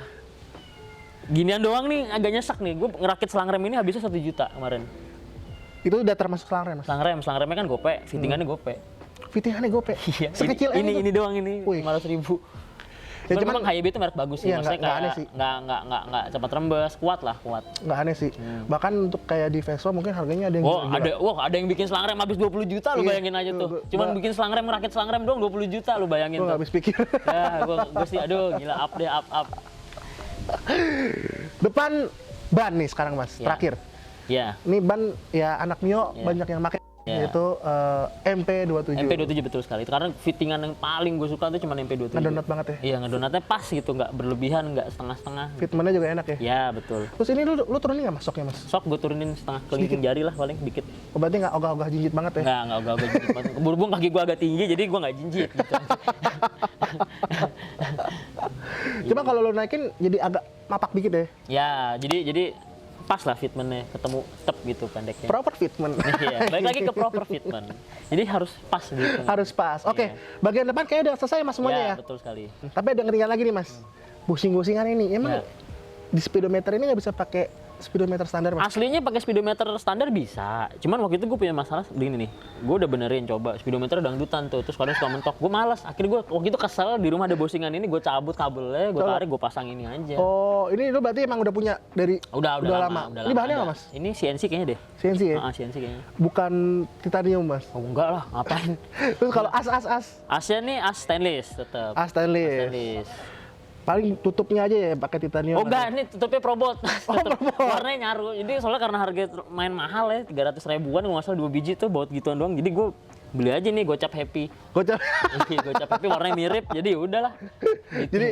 ginian doang nih agak nyesek nih. Gue ngerakit selang rem ini habisnya 1 juta kemarin. Itu udah termasuk selang rem Mas? Selang remnya kan gope, fittingannya gope. Fittingannya gope. Iya, Sekecil ini tuh. doang ini, Wih. 500.000. Ya, Cuman cuman- memang HYB itu merek bagus sih, Iya, maksudnya nggak aneh kayak sih. nggak cepat rembes, kuat lah, kuat. Nggak aneh sih. Bahkan untuk kayak di Vespa mungkin harganya ada yang Oh, gila-gila. ada yang bikin selang rem habis 20 juta, lu Iya, bayangin aja tuh, tuh. gua- Cuman gua- bikin selang rem, ngerakit selang rem doang 20 juta, lu bayangin Gue tuh. nggak habis pikir. Ya, gue sih, aduh gila, up deh, up. Depan ban nih sekarang Mas, Iya. terakhir. Ya, Ini ban ya anak Mio Iya. banyak yang pakai Iya. yaitu MP27. MP27 betul sekali. Itu karena fittingan yang paling gue suka tuh cuma MP27. Ngedonat banget ya. Iya, ngedonatnya pas gitu, nggak berlebihan, nggak setengah-setengah. Fitmentnya juga enak ya. Ya, betul. Terus ini lu turunin nggak masuknya Mas? Sok gue turunin setengah kelingking jari lah paling dikit. Oh, berarti nggak ogah-ogah jinjit banget ya? Nggak ogah-ogah jinjit banget. Berhubung kaki gue agak tinggi, jadi gue nggak jinjit gitu. Cuma kalau lu naikin jadi agak mapak dikit ya. Ya, jadi pas lah fitmentnya, ketemu tep gitu pendeknya. Proper fitment. Iya, balik lagi ke proper fitment. Jadi harus pas gitu. Harus pas. Oke, Iya. bagian depan kayaknya udah selesai Mas semuanya ya. Betul sekali. Tapi ada yang ketinggalan lagi nih Mas. Busing-busingan ini. Emang Ya. di speedometer ini nggak bisa pakai speedometer standar Mas? Aslinya pakai speedometer standar bisa. Cuman waktu itu gue punya masalah begini nih. Gue udah benerin coba speedometer dangdutan tuh. Terus kadang suka mentok. Gue malas. Akhirnya gue waktu itu kesel di rumah ada bosingan ini. Gue cabut kabelnya, gue Coba. tarik, gue pasang ini aja. Oh, ini lu berarti emang udah punya dari Udah lama. Ini bahannya ada. nggak Mas? Ini CNC kayaknya deh. CNC ya? CNC kayaknya. Bukan titanium Mas. Oh enggak lah, ngapain? Terus kalau as Asnya nih as stainless tetap. stainless. Stainless. Paling tutupnya aja ya pakai titanium. Oh enggak, ini tutupnya Probot. Tetep Probot. warnanya nyaru. Jadi soalnya karena harga main mahal ya, 300 ribuan kalau nggak salah 2 biji tuh baut gituan doang. Jadi gue beli aja nih gocap happy. Gocap. Iya, gocap happy warnanya mirip. Jadi udahlah. Jadi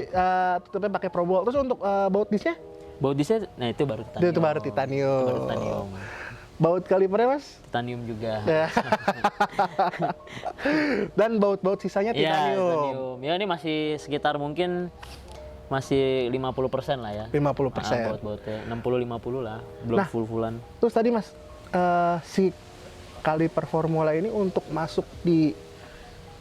tutupnya pakai Probol. Terus untuk baut disnya? Baut disnya, nah itu baru titanium. Itu baru titanium. Itu baru titanium. Baut kalipernya Mas? Titanium juga. Ya. Dan baut-baut sisanya Iya, titanium. titanium. Ya ini masih sekitar mungkin masih 50% lah ya. 50%. Baut-bautnya 60-50 lah. Belum Nah. full-fullan. Terus tadi Mas, si kaliper formula ini untuk masuk di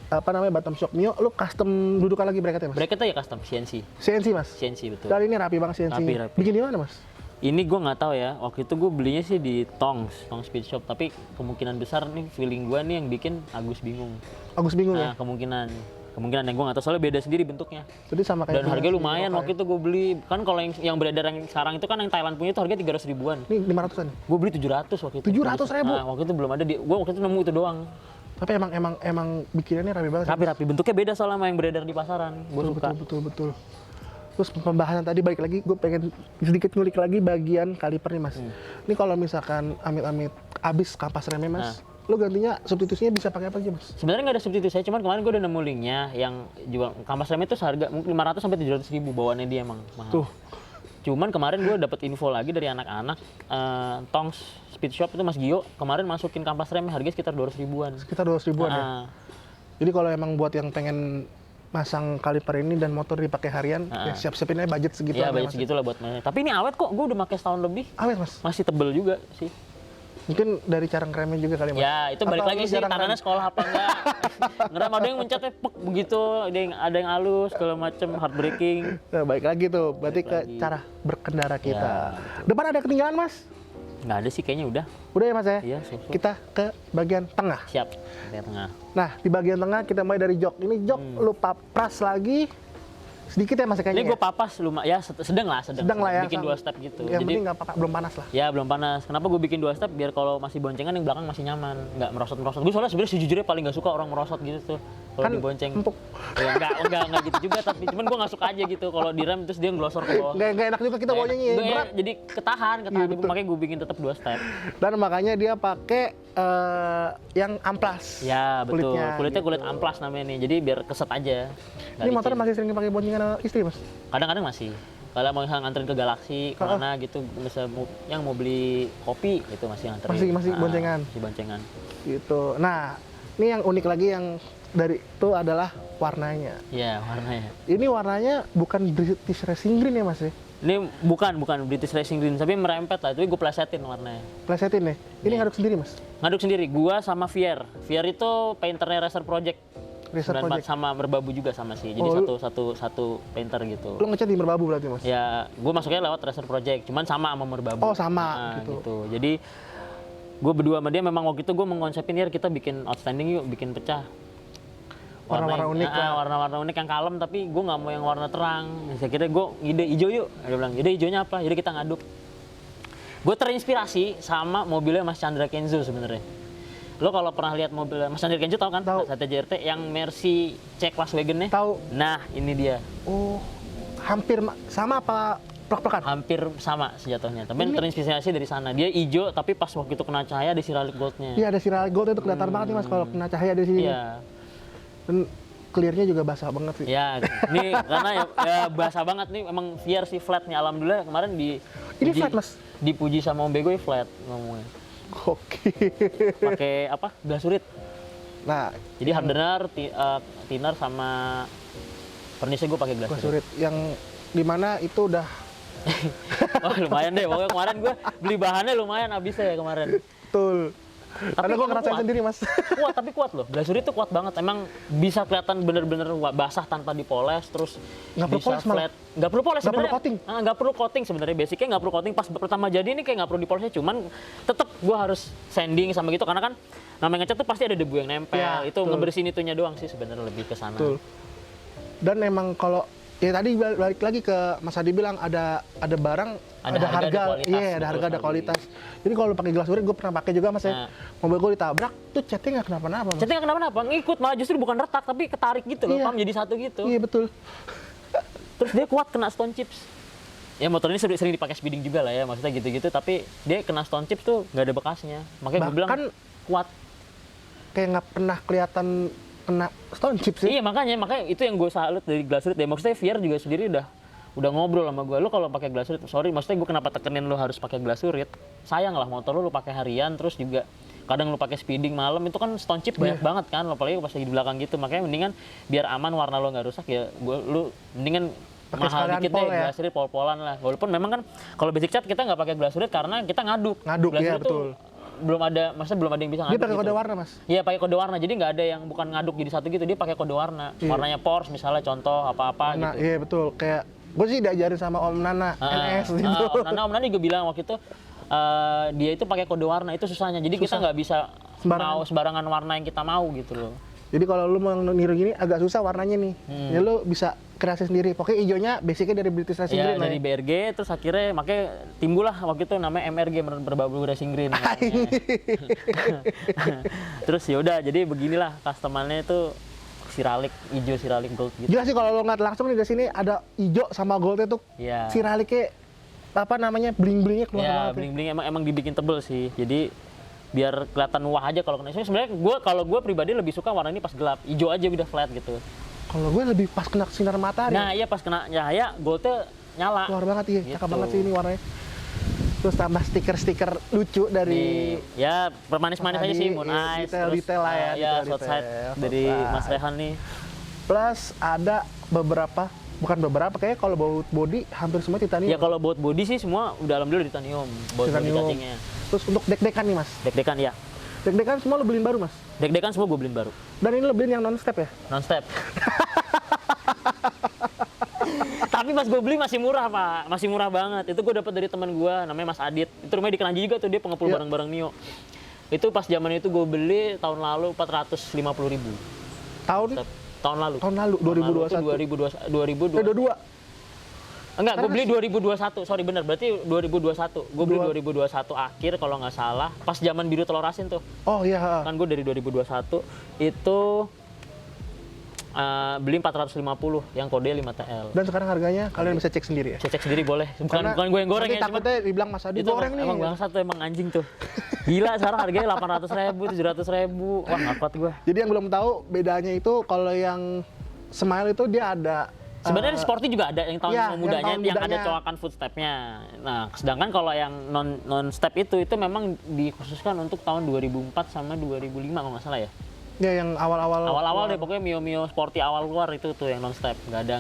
bottom shock Mio, lu custom dudukan lagi bracketnya Mas? Bracketnya ya custom CNC. CNC Mas? CNC betul. Kali ini rapi banget CNC. Rapi. Bikin di mana Mas? Ini gue nggak tahu ya. Waktu itu gue belinya sih di Tongs Speed Shop. Tapi kemungkinan besar nih feeling gue nih yang bikin Agus bingung. Agus bingung ya? Nah kemungkinan yang gue nggak tahu soalnya beda sendiri bentuknya. Jadi sama kayak Dan harganya si lumayan Nova waktu itu gue beli. Kan kalau yang beredar yang sekarang itu kan yang Thailand punya itu harganya 300 ribuan. ya? Ini 500-an. Gue beli 700 waktu itu. 700.000? Nah, waktu itu belum ada gue waktu itu nemu itu doang. Tapi emang bikinannya rapi banget. Rapi-rapi, bentuknya beda soalnya sama yang beredar di pasaran. Gue suka. Betul. Terus pembahasan tadi balik lagi, gue pengen sedikit ngulik lagi bagian kaliper nih mas. Ini kalau misalkan amit-amit abis kampas remnya mas, lo gantinya substitusinya bisa pakai apa aja mas? Sebenarnya nggak ada substitusi, cuman kemarin gue udah nemu linknya yang jual kampas remnya itu seharga mungkin 500 sampai 700 ribu bawaannya dia emang mahal. Tuh. Cuman kemarin gue dapet info lagi dari anak-anak, Tongs Speed Shop itu Mas Gio kemarin masukin kampas remnya harganya sekitar 200 ribuan. Sekitar 200 ribuan ya? Jadi kalau emang buat yang pengen masang kaliper ini dan motor dipakai harian, ya siap-siapin aja budget segitu. Iya, budget segitu lah buat mainnya. Tapi ini awet kok, gue udah pakai setahun lebih. Awet mas? Masih tebel juga sih. Mungkin dari cara ngeremnya juga kali mas? Ya, itu balik lagi sih, tangannya sekolah apa enggak. Ngerem ada yang mencetnya pek begitu, ada yang halus, segala macem, heartbreaking. Nah, baik lagi tuh, berarti ke cara berkendara kita. Depan ada ketinggalan mas? Nggak ada sih, kayaknya udah. Udah ya mas ya? Iya, siap. Kita ke bagian tengah. Siap, di tengah. Nah, di bagian tengah kita mulai dari jok. Ini jok lu papras lagi sedikit ya mas kayaknya. Ini gue papas lumayan, ya sedang lah. Sedang lah ya. Bikin 2 step gitu. Yang penting belum panas lah. Ya belum panas. Kenapa gue bikin 2 step? Biar kalau masih boncengan yang belakang masih nyaman, nggak merosot-merosot. Gue soalnya sebenarnya sejujurnya paling nggak suka orang merosot gitu tuh. Kalau Kan dibonceng. empuk. Ya, enggak gitu juga, tapi cuman gue nggak suka aja gitu. Kalau direm terus dia ngelosor ke bawah. Nggak enak juga kita bawanya ya, berat. Jadi ketahan. Iya, betul. Makanya gue bikin tetap 2 step. Dan makanya dia pakai yang amplas. Ya betul. Kulitnya gitu. kulit amplas namanya nih. Jadi biar keset aja. Ini motor masih sering dipakai boncengan istri mas? Kadang-kadang masih. Kalau mau nganterin ke Galaxy kemana gitu, misal yang mau beli kopi itu masih nganterin. Masih boncengan. Masih boncengan. Gitu. Nah, ini yang unik lagi yang dari itu adalah warnanya. Iya, warnanya. Ini warnanya bukan British Racing Green ya mas ya? Ini bukan British Racing Green, tapi merempet lah. Tapi gue plesetin warnanya. Plesetin nih. Ini ngaduk sendiri mas? Ngaduk sendiri. Gua sama Fier. Fier itu painternya Racer Project. Racer 94 Project. sama Merbabu juga sama sih. Jadi satu painter gitu. Lu ngecat di Merbabu berarti mas? Ya, gue masuknya lewat Racer Project, cuman sama Merbabu. Oh sama gitu. Jadi gue berdua sama dia memang waktu itu gue mengkonsepin ya kita bikin outstanding yuk, bikin pecah. Warna-warna unik lah. Warna-warna unik yang kalem, tapi gue nggak mau yang warna terang. Saya kira gue ide hijau yuk. Dia bilang, ide hijaunya apa? Jadi kita ngaduk. Gue terinspirasi sama mobilnya Mas Chandra Kenzo sebenarnya. Lo kalau pernah lihat mobil Mas Chandra Kenzo tahu kan? Tahu. Sate JRT yang Mercy C-Class Wagon-nya? Tahu. Nah, ini dia. Oh, hampir sama apa plek-plekan? Hampir sama sejatuhnya. Tapi terinspirasi dari sana. Dia hijau, tapi pas waktu itu kena cahaya ada siralik goldnya. Iya, ada siralik gold itu kelihatan banget nih mas kalau kena cahaya dari sini. Iya. Dan clear-nya juga basah banget sih. Ya, ini karena ya basah banget nih. Emang Fier sih flat nih. Alhamdulillah kemarin Ini flat mas? Dipuji sama Om Bego flat ngomongnya. Oke. Pakai apa? Glasurit. Nah, Jadi hardener, thinner sama pernisnya gue pakai glasurit. glasurit yang dimana itu udah Wah lumayan deh. Pokoknya kemarin gue beli bahannya lumayan habisnya ya kemarin. betul. Karena gue ngerasain kuat. sendiri mas. Kuat tapi kuat loh. Glasurit itu kuat banget. Emang bisa kelihatan bener-bener basah tanpa dipoles, terus Nggak perlu bisa poles malah. flat. Nggak perlu poles Nggak perlu sebenarnya. coating. Nggak perlu coating sebenarnya. Basicnya nggak perlu coating. Pas pertama jadi ini kayak nggak perlu dipolesnya. Cuman tetap gue harus sanding sama gitu karena kan namanya ngecat tuh pasti ada debu yang nempel. Ya, itu betul. ngebersihin itunya doang sih sebenarnya lebih ke sana. Betul. Dan emang kalau ya tadi balik lagi ke Mas Adi bilang ada barang, Ada ada harga, harga, ada kualitas, iya ada betul harga, ada sekali. kualitas. Jadi kalau pakai glasurit gue pernah pakai juga mas ya. Nah. Mobil gue ditabrak tuh catnya nggak kenapa-napa mas. Catnya nggak kenapa-napa, ngikut malah justru bukan retak tapi ketarik gitu loh, Iya. pam jadi satu gitu. Iya betul. Terus dia kuat kena stone chips. Ya motor ini sering dipakai speeding juga lah ya, maksudnya gitu-gitu. Tapi dia kena stone chips tuh nggak ada bekasnya. Makanya gue bilang Bahkan kuat. kayak nggak pernah kelihatan kena stone chips ya. Iya makanya itu yang gue salut dari glasurit ya. Maksudnya Fier juga sendiri udah ngobrol sama gue. Lu kalau pakai glasurit, sorry, maksudnya gue kenapa tekenin lu harus pakai glasurit? Sayang lah motor lu pakai harian, terus juga kadang lu pakai speeding malam itu kan stone chip banyak banget kan, apalagi pas lagi di belakang gitu. Makanya mendingan biar aman warna lu nggak rusak ya, lu mendingan Pakai mahal sekalian dikit pol deh ya. glasurit pol-polan lah. Walaupun memang kan kalau basic cat kita nggak pakai glasurit karena kita ngaduk. Ngaduk, iya, Glasurit tuh betul. belum ada, maksudnya belum ada yang bisa ngaduk. Dia pakai gitu. kode warna mas. Iya pakai kode warna, jadi nggak ada yang bukan ngaduk jadi satu gitu, dia pakai kode warna. Iya. Warnanya Porsche misalnya contoh apa-apa Nah gitu. iya betul. Kayak gue sih diajarin sama Om Nana NS gitu. Om Nana juga bilang waktu itu dia itu pakai kode warna itu susahnya. Jadi kita nggak bisa Sembarangan. mau sembarangan warna yang kita mau gitu loh. Jadi kalau lu mau niru gini agak susah warnanya nih. Ya lu bisa kreasi sendiri. Pokoknya hijaunya basicnya dari British Racing Ya Green dari BRG, terus akhirnya makanya timbul lah waktu itu namanya MRG, Berbau Racing Green. Terus ya udah, jadi beginilah customannya itu siralik hijau, siralik gold gitu. Jelas sih kalau lu ngeliat langsung nih di sini ada hijau sama goldnya tuh. Iya. Siraliknya apa namanya bling-blingnya keluar Ya, banget. bling-bling emang dibikin tebel sih. Jadi biar kelihatan wah aja kalau kena. Sebenarnya kalau gue pribadi lebih suka warna ini pas gelap, hijau aja udah flat gitu. Kalau gue lebih pas kena sinar matahari. Nah, iya pas kena cahaya goldnya nyala. Keluar banget iya, cakep Gitu. banget sih ini warnanya. Terus tambah stiker-stiker lucu dari Ya permanis-manis aja sih, Moon iya, Eyes. detail-detail lah ya, Ya, detail-detail. short side dari Short Mas side. Rehan nih. Plus ada bukan beberapa kayaknya kalau baut body hampir semua titanium. Ya kalau buat body sih semua udah alhamdulillah titanium. Buat body Titanium. cacingnya. Terus untuk dek-dekan nih mas, Dek-dekan ya. dek-dekan semua lo beliin baru mas. Dek-dekan semua gue beliin baru. Dan ini lo beliin yang non step ya? Non step. Tapi pas gue beli masih murah pak, masih murah banget. Itu gue dapat dari teman gue, namanya Mas Adit. Itu rumahnya di Keranji juga tuh, dia pengepul Iya. barang-barang Mio. Itu pas zaman itu gue beli tahun lalu 450.000. Tahun lalu. Tahun lalu 2021. 2022. 22. Enggak, gue Karena beli 2021. Sorry bener, berarti 2021. Gue beli 2021 akhir kalau nggak salah. Pas zaman biru telur asin tuh. Oh iya. Kan gue dari 2021 itu beli 450 yang kode 5TL. Dan sekarang harganya kalian bisa cek sendiri ya. Saya cek sendiri boleh. Karena Bukan gue yang goreng nanti ya, cuma takutnya dibilang Mas Adi itu goreng nih. emang bangsa tuh, emang anjing tuh. Gila, sekarang harganya 800.000, 700.000. Wah, nggak kuat gue. Jadi yang belum tahu bedanya itu kalau yang Smile itu dia ada Sebenarnya Sporty juga ada yang tahun iya, mudanya yang tahun yang ada mudanya. colokan footstep-nya. Nah, sedangkan kalau yang non step itu memang dikhususkan untuk tahun 2004 sama 2005 kalau nggak salah ya. ya yang Awal-awal deh pokoknya Mio Sporty awal keluar itu tuh yang non step. Nggak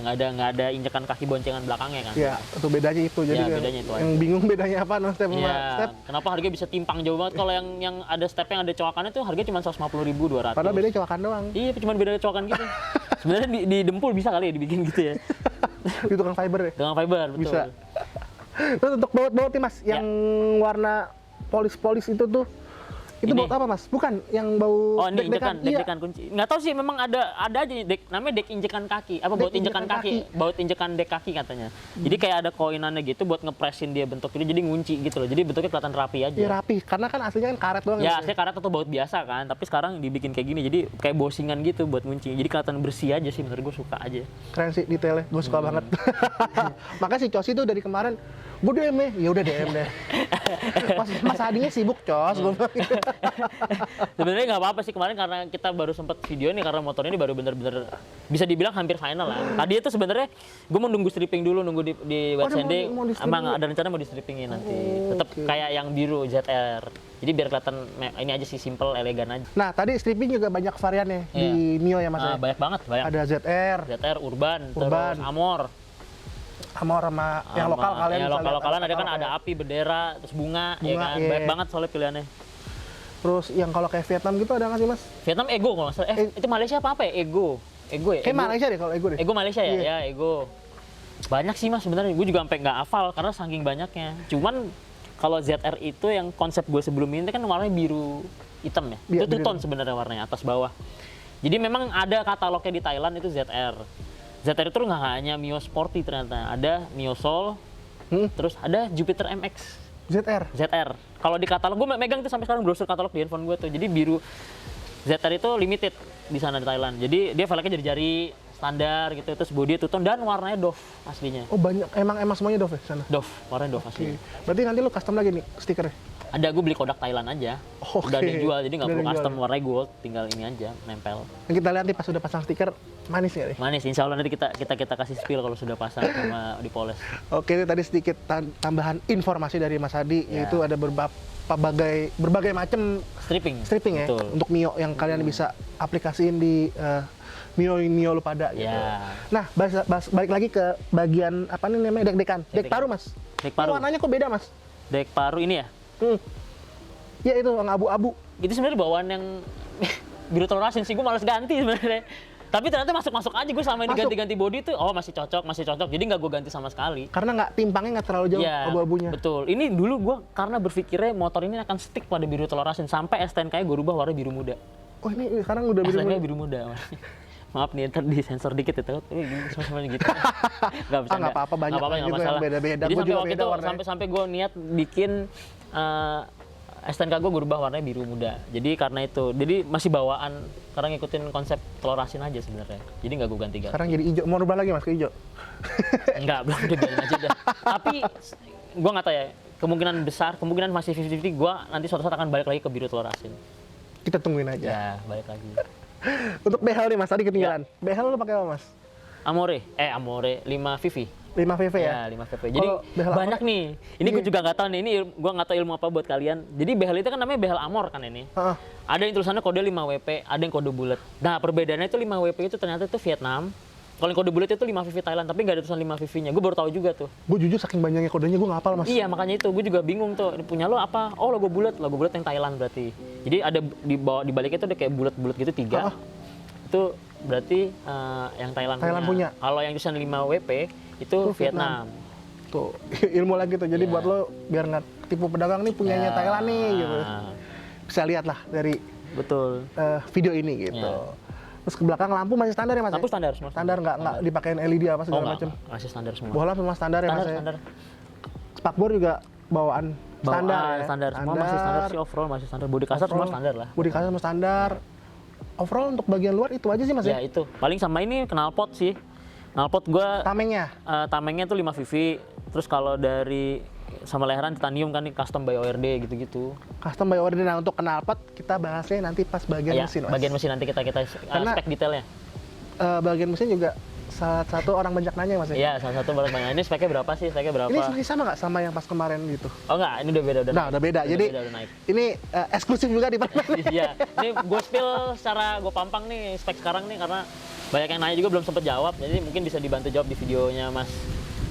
ada injekan kaki boncengan belakangnya kan. Ya, itu bedanya itu. Jadi Ya, yang- bedanya itu yang bingung bedanya apa non step sama Iya, step. kenapa harganya bisa timpang jauh banget kalau yang ada step yang ada cowakannya tuh harganya cuma 150.000, 200. Padahal bedanya cowakan doang. Iya, cuma beda cowakan gitu. Sebenarnya di dempul bisa kali ya dibikin gitu ya. Di tukang fiber ya. Dengan fiber, betul. Bisa. Terus untuk baut-baut nih Mas, yang warna polis-polis itu tuh itu Ini. baut apa Mas? Bukan yang bau Oh, ini dek-dekan. dek-dekan kunci. Nggak tahu sih, memang ada aja nih dek, namanya dek injekan kaki. Apa baut Dek injekan injekan kaki? Baut injekan dek kaki katanya. Jadi kayak ada koinannya gitu buat ngepresin dia bentuk itu, jadi ngunci gitu loh. Jadi bentuknya kelihatan rapi aja. Iya rapi, karena kan aslinya kan karet doang. Ya, aslinya karet atau baut biasa kan, tapi sekarang dibikin kayak gini, jadi kayak bosingan gitu buat ngunci. Jadi kelihatan bersih aja sih, menurut gue suka aja. Keren sih detailnya, gue suka banget. Makanya si Cos itu dari kemarin, gue DM ya udah DM deh. Mas Adinya sibuk Cos, gue bilang gitu. Sebenarnya nggak apa-apa sih, kemarin karena kita baru sempat video nih, karena motor ini baru bener-bener bisa dibilang hampir final lah. Tadi itu sebenarnya gue mau nunggu stripping dulu, nunggu di wet ada sanding. mau di-stripping Emang dulu? ada rencana mau di strippingin nanti. Oh, Tetap oke. kayak yang biru ZR. Jadi biar kelihatan ini aja sih, simple, elegan aja. Nah tadi stripping juga banyak variannya di Mio ya Mas ya? Banyak banget, banyak. Ada ZR, ZR, Urban, Urban. terus Amor. Amor sama yang lokal kalian Ya, bisa lihat lokal-lokalan ada kan, lokal ada ya. api, bendera, terus bunga, ya Bunga, kan. iya. Banyak banget soalnya pilihannya. Terus yang kalau kayak Vietnam gitu ada nggak sih Mas? Vietnam Ego kalau nggak salah. Itu Malaysia apa ya? Ego ya? Kayak Ego. Malaysia deh kalau Ego deh. Ego Malaysia ya? Iya. Ya, Ego. Banyak sih Mas sebenarnya. Gue juga sampai nggak hafal karena saking banyaknya. Cuman kalau ZR itu yang konsep gue sebelum ini kan warnanya biru hitam ya. Iya, Itu two biru tone sebenarnya warnanya, atas bawah. Jadi memang ada katalognya di Thailand itu ZR. ZR itu nggak hanya Mio Sporty ternyata. Ada Mio Soul, terus ada Jupiter MX. ZR. ZR. Kalau di katalog, gue megang tuh sampai sekarang browser katalog di handphone gue tuh. Jadi biru ZR itu limited di sana di Thailand. Jadi dia velgnya jari-jari standar gitu, terus bodi two tone dan warnanya doff aslinya. Oh banyak, emang semuanya Dove ya sana? Doff, warnanya doff aslinya. Berarti nanti lu custom lagi nih stikernya? Ada, gue beli Kodak Thailand aja. Oke. Udah ada yang jual, jadi nggak Udah perlu ada yang custom jual. warnanya gold, tinggal ini aja nempel. Yang kita lihat nih pas udah pasang stiker, manis nggak nih? Manis, insya Allah nanti kita kasih spill kalau sudah pasang sama dipoles. Oke, itu tadi sedikit tambahan informasi dari Mas Adi, Ya. yaitu ada berbagai macam Stripping. stripping ya Betul. untuk Mio yang kalian bisa aplikasiin di Mio lu pada gitu. Ya. Nah, balik lagi ke bagian apa nih namanya dek-dekan. Dek paru Mas. Dek Ini paru. warnanya kok beda Mas? Dek paru ini ya. Ya itu yang abu-abu. Itu sebenarnya bawaan yang biru telur asin sih, gue males ganti sebenarnya. Tapi ternyata masuk-masuk aja, gue selama ini Masuk. ganti-ganti body tuh, oh masih cocok. Jadi nggak gue ganti sama sekali. Karena timpangnya nggak terlalu jauh Iya, abu-abunya. betul. Ini dulu gue karena berpikirnya motor ini akan stick pada biru telur asin sampai STNK-nya gue rubah warna biru muda. Oh ini sekarang udah biru. STNK biru muda. Maaf nih, ntar disensor dikit ya, takut semuanya gitu. Gak bisa. Nggak apa-apa, banyak nggak gitu yang beda-beda. Jadi Gua sampai juga waktu beda itu, warnanya. sampai gue niat bikin STNK gue berubah warnanya biru muda. Jadi karena itu, jadi masih bawaan, karena ngikutin konsep telur asin aja sebenarnya. Jadi nggak gue ganti-ganti. Sekarang jadi hijau. Mau rubah lagi Mas ke hijau? Enggak, belum, udah biarin aja dah. Tapi gue nggak tahu ya, kemungkinan besar, kemungkinan masih 50-50, gue nanti suatu saat akan balik lagi ke biru telur asin. Kita tungguin aja. Ya, balik lagi. Untuk behel nih Mas, tadi ketinggalan. Behel lu pakai apa Mas? Amore 5 Vivi. 5 VV ya? Ya, 5 VV. Jadi Kalau behel banyak nih. Ini gue juga nggak tahu nih. Ini gue nggak tahu ilmu apa buat kalian. Jadi behel itu kan namanya behel Amor kan ini. Heeh. Ada yang tulisannya kode 5 WP, ada yang kode bulat. Nah, perbedaannya itu 5 WP itu ternyata itu Vietnam. Kalau yang kode bulat itu 5 VV Thailand, tapi nggak ada tulisan 5 VV-nya. Gue baru tahu juga tuh. Gue jujur saking banyaknya kodenya gue nggak hafal Mas. Iya, makanya itu gue juga bingung tuh. Punya lo apa? Oh, logo bulat yang Thailand berarti. Jadi ada di bawah di baliknya itu ada kayak bulat-bulat gitu 3. Itu berarti yang Thailand punya. Kalau yang tulisan 5 WP itu Vietnam. Tuh, ilmu lagi tuh. Jadi Iya. buat lo biar nggak tipu pedagang nih punyanya Ya. Thailand nih gitu. Bisa lihat lah dari Betul. video ini gitu. Iya. Terus ke belakang lampu masih standar ya Mas? Lampu ya? standar semua. Standar nggak dipakein LED apa Oh, segala enggak, macam. masih standar semua. Bola semua standar ya Mas? ya? Standar. Spakbor juga bawaan standar ya? Standar. Semua masih standar sih, overall masih standar. Bodi kasar semua Overall, standar lah. Bodi kasar semua standar. Overall untuk bagian luar itu aja sih Mas Ya ya? itu. Paling sama ini knalpot sih. Knalpot gua Tamengnya. tamengnya tuh 5 VV. Terus kalau dari sama leheran titanium kan nih custom by ORD gitu-gitu. Custom by order. Nah untuk knalpot kita bahasnya nanti pas bagian Ya, mesin Mas. bagian mesin nanti kita Karena- spek detailnya. Bagian mesin juga salah satu orang banyak nanya Mas ya? Iya, salah satu baru banyak. Ini speknya berapa sih? Speknya berapa? Ini masih sama nggak sama yang pas kemarin gitu? Oh enggak, ini udah beda. Nah udah beda. Jadi udah naik. ini eksklusif juga di Permen. Iya, ini gue spill secara gue pampang nih spek sekarang nih karena banyak yang nanya juga belum sempet jawab, jadi mungkin bisa dibantu jawab di videonya Mas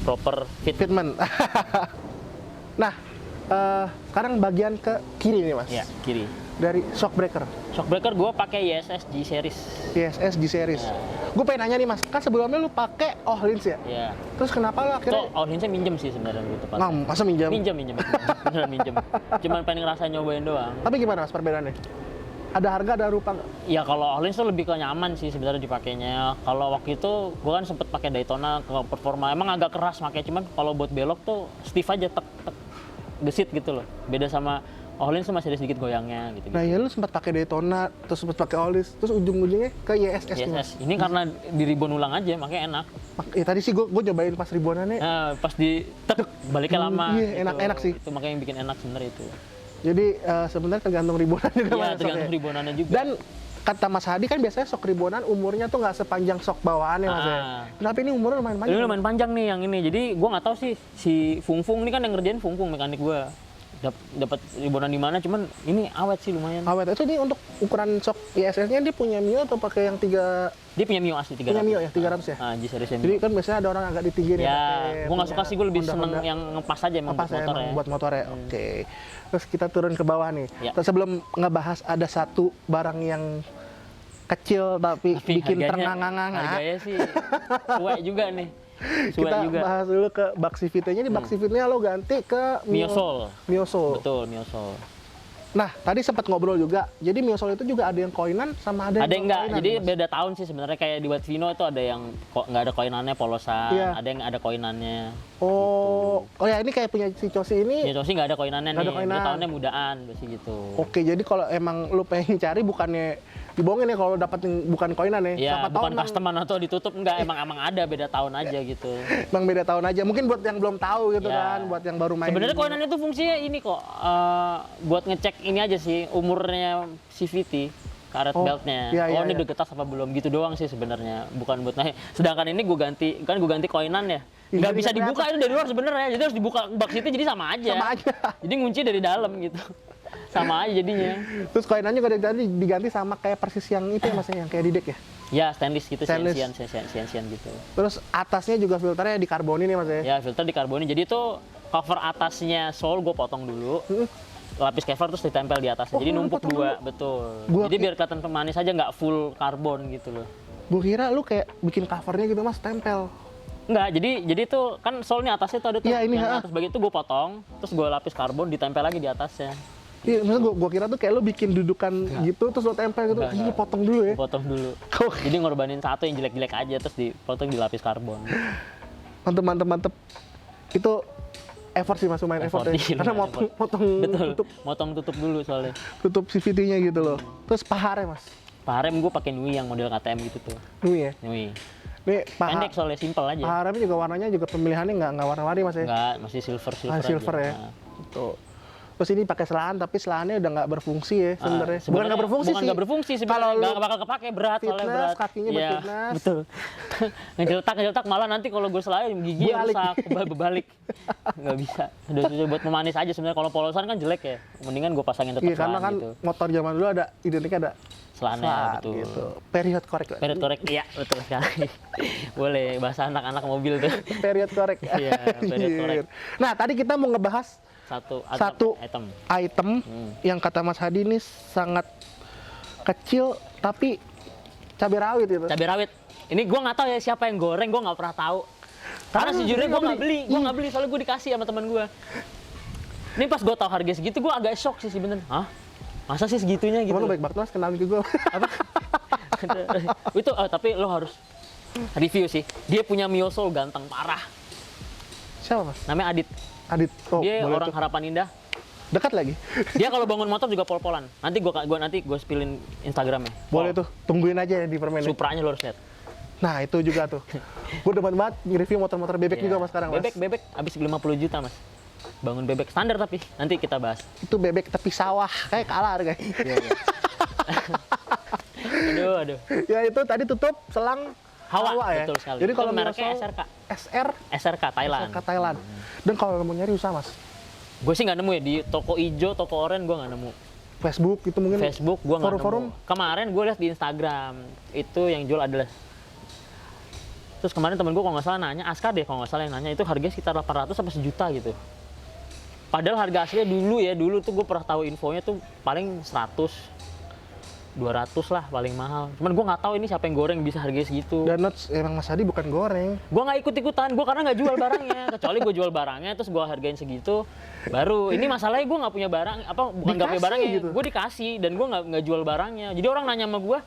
Proper Fit. Fitment. Nah, sekarang bagian ke kiri nih Mas. Ya, kiri. Dari shockbreaker. Shockbreaker gue pakai ISS G series. ISS G series. Ya. Gue pengen nanya nih Mas, kan sebelumnya lu pakai Ohlins ya? Ya. Terus kenapa lu Itu akhirnya audiensnya minjem sih sebenarnya gitu Pak. nggak masa minjam? Minjem. Beneran minjem. Cuman pengen ngerasain nyobain doang. Tapi gimana Mas perbedaannya? Ada harga, ada rupa nggak? Ya kalau Ohlins tuh lebih ke nyaman sih sebenarnya dipakainya. Kalau waktu itu gue kan sempet pakai Daytona ke performa, emang agak keras makanya, cuman kalau buat belok tuh stiff aja, tek gesit gitu loh. Beda sama Ohlins tuh masih ada sedikit goyangnya gitu. Nah ya lu sempat pakai Daytona, terus sempat pakai Ohlins, terus ujung-ujungnya ke ISS nih Mas. ISS. Ini karena di ribbon ulang aja makanya enak. Ya tadi sih gue nyobain pas ribbonannya. Nah, pas di tek baliknya lama. iya, enak sih. Itu makanya yang bikin enak sebenarnya itu. Jadi sebenarnya tergantung ribbonan juga Iya, Mas, tergantung shocknya. ribbonannya juga. Dan kata Mas Hadi kan biasanya shock ribbonan umurnya tuh nggak sepanjang shock bawaannya Mas ya. Tapi ini umurnya lumayan Ini panjang. lumayan panjang nih yang ini. Jadi gua nggak tahu sih si Fung ini kan yang ngerjain Fung mekanik gua. Dapat ribbonan di mana, cuman ini awet sih lumayan. Awet itu nih untuk ukuran shock ISS-nya dia punya Mio atau pakai yang 3 Dia punya Mio asli 300. punya Mio ya 300 ya? Ah, G series Mio. Jadi kan biasanya ada orang agak ditinggiin Ya, pakai gua nggak punya suka sih, gua lebih Honda- seneng Honda. yang ngepas aja emang Apa buat saya motor emang ya. buat motor ya? Oke. Terus kita turun ke bawah nih. Ya. Terus sebelum ngebahas ada satu barang yang kecil tapi bikin ternganga-nganga. Harganya sih suwe juga nih. Suwe Kita juga. bahas dulu ke Baxi Vite-nya. Di Baxi Vite-nya lo ganti ke Miosol. Miosol. Betul, Miosol. Nah, tadi sempat ngobrol juga. Jadi Miosol itu juga ada yang koinan sama ada yang Ada yang enggak, non-koinan, jadi Mas. beda tahun sih sebenarnya. Kayak di White Vino itu ada yang nggak ada koinannya polosan, Iya. ada yang ada koinannya. Oh ya ini kayak punya si Cosi ini. Ya Cosi nggak ada koinannya Nggak nih, ada koinan. dia tahunnya mudaan, biasa gitu. Oke, jadi kalau emang lu pengen cari bukannya dibohongin ya kalau dapat yang bukan koinan ya. Ya, Siapa tahu bukan emang, customer atau ditutup, enggak, emang ada beda tahun aja gitu. emang beda tahun aja. Mungkin buat yang belum tahu gitu Ya. kan, buat yang baru main. Sebenarnya ini. koinan itu fungsinya ini kok, buat ngecek ini aja sih, umurnya CVT, karet Oh, beltnya. iya, iya, ini iya. udah getas apa belum, gitu doang sih sebenarnya. Bukan buat naik. Sedangkan ini gue ganti koinan ya. Iya, Nggak bisa jadi dibuka itu dari luar sebenarnya, jadi harus dibuka box itu jadi sama aja. Sama aja. Jadi ngunci dari dalam gitu. Sama aja jadinya. Terus koinannya juga diganti sama kayak persis yang itu ya Mas, yang kayak di deck ya. Ya stainless gitu, Stainless. sian gitu. Terus atasnya juga filternya dikarbonin ya Mas ya. Ya filter dikarboni. Jadi itu cover atasnya sole gue potong dulu. Lapis cover terus ditempel di atasnya. Oh, Jadi lu numpuk potong dua, betul. Gua Jadi biar kelihatan pemanis aja, nggak full karbon gitu loh. Gue kira lu kayak bikin covernya gitu Mas, tempel. Enggak, jadi itu kan sole-nya atasnya tuh ada tuh. Iya, ini, yang ha. atas bagian itu gue potong, terus gue lapis karbon ditempel lagi di atasnya. Iya, maksudnya gua kira tuh kayak lu bikin dudukan gitu terus lu tempel gitu. Ini lu potong dulu ya. Potong dulu. Oke. Jadi ngorbanin satu yang jelek-jelek aja terus dipotong dilapis karbon. Mantep. Itu effort sih Mas, lumayan effort ya. Iya, Karena lumayan motong Betul. tutup Motong tutup dulu soalnya. CVT-nya gitu loh. Terus paharnya Mas. Paharem gue pakai Nui yang model KTM gitu tuh. Nui ya. Nui. Nih Pendek soalnya simple aja. paharnya juga warnanya juga pemilihannya nggak warna-warni Mas ya. Enggak, masih silver Silver aja. ya. Nah. Tuh. Terus ini pakai selaan tapi selaannya udah nggak berfungsi ya sebenarnya. Bukan nggak berfungsi bukan sih. nggak berfungsi Kalau sebenarnya. lu Nggak bakal kepake berat soalnya fitness, berat. kakinya buat Iya, fitness. betul. Ngejeltak malah nanti kalau gue selain gigi Balik. rusak, berbalik. Nggak bisa. Udah susah buat memanis aja sebenarnya. Kalau polosan kan jelek ya. Mendingan gue pasangin tetap Iya karena selan kan gitu. motor zaman dulu ada identiknya ada Selannya selat betul. gitu. Period korek. Period korek, iya betul sekali. Boleh bahasa anak-anak mobil tuh. Period korek. Iya, period korek. Anjir. Nah, tadi kita mau ngebahas satu item yang kata Mas Hadi ini sangat kecil tapi cabai rawit itu. Cabai rawit. Ini gue nggak tahu ya siapa yang goreng, gue nggak pernah tahu. Karena sejujurnya gue nggak beli, soalnya gue dikasih sama teman gue. Ini pas gue tahu harga segitu, gue agak shock sih sebenarnya. Hah? Masa sih segitunya gitu? Lu baik banget Mas, kenalin ke gue. Apa? Itu tapi lo harus review sih. Dia punya Mio Soul ganteng parah. Siapa Mas? Namanya Adit. Adit. Oh, Dia boleh orang tuh. Harapan Indah. Dekat lagi. Dia kalau bangun motor juga pol-polan. Nanti gue spillin Instagramnya. Boleh tuh, tungguin aja ya di permen. Supranya lo harus lihat. Nah, itu juga tuh. Gue demen banget nge-review motor-motor bebek juga Mas sekarang Mas. Bebek habis 50 juta Mas. Bangun bebek standar tapi nanti kita bahas. Itu bebek tepi sawah, kayak kalah harganya. Aduh. Ya itu tadi tutup selang Hawa, ya. betul sekali. Jadi Itu kalau mereknya Mirasol, SRK. SRK Thailand. Thailand. Dan kalau mau nyari usah Mas. Gue sih nggak nemu ya di toko ijo, toko oranye gue nggak nemu. Facebook itu mungkin. Facebook gue nggak forum-forum. nemu. Kemarin gue lihat di Instagram itu yang jual adalah. Terus kemarin temen gue kalau nggak salah nanya, Askar deh kalau nggak salah yang nanya itu harganya sekitar 800 sampai sejuta gitu. Padahal harga aslinya dulu tuh gue pernah tahu infonya tuh paling 100 200 lah paling mahal. Cuman gue nggak tahu ini siapa yang goreng bisa harganya segitu. Dan nuts emang Mas Hadi bukan goreng. Gue nggak ikut-ikutan, gue karena nggak jual barangnya. Kecuali gue jual barangnya, terus gue hargain segitu. Baru ini masalahnya gue nggak punya barang, bukan nggak punya barangnya, gitu. gue dikasih dan gue nggak jual barangnya. Jadi orang nanya sama gue,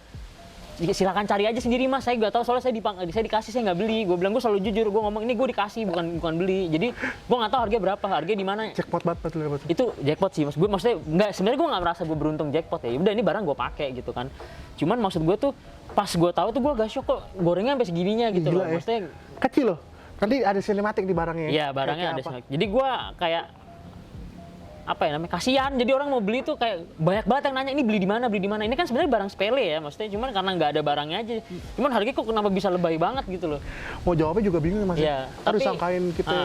silakan cari aja sendiri Mas. Saya nggak tahu soalnya saya dikasih, saya nggak beli. Gue bilang gue selalu jujur, gue ngomong ini gue dikasih bukan beli. Jadi gue nggak tahu harganya berapa, harganya di mana. Jackpot banget betul. Itu jackpot sih mas. Gue maksudnya nggak, sebenarnya gue nggak merasa gue beruntung jackpot ya. Udah ini barang gue pakai gitu kan. Cuman maksud gue tuh pas gue tahu tuh gue agak shock kok gorengnya sampai segininya gitu loh. Gila, Maksudnya kecil loh. Nanti ada sinematik di barangnya. iya barangnya ada. Apa? Jadi gue kayak apa ya namanya, kasihan. Jadi orang mau beli tuh kayak banyak banget yang nanya ini beli di mana. Ini kan sebenarnya barang sepele ya, maksudnya cuman karena nggak ada barangnya aja. Cuman harganya kok kenapa bisa lebay banget gitu loh. Mau jawabnya juga bingung Mas. Iya, Harus tapi- sangkain kita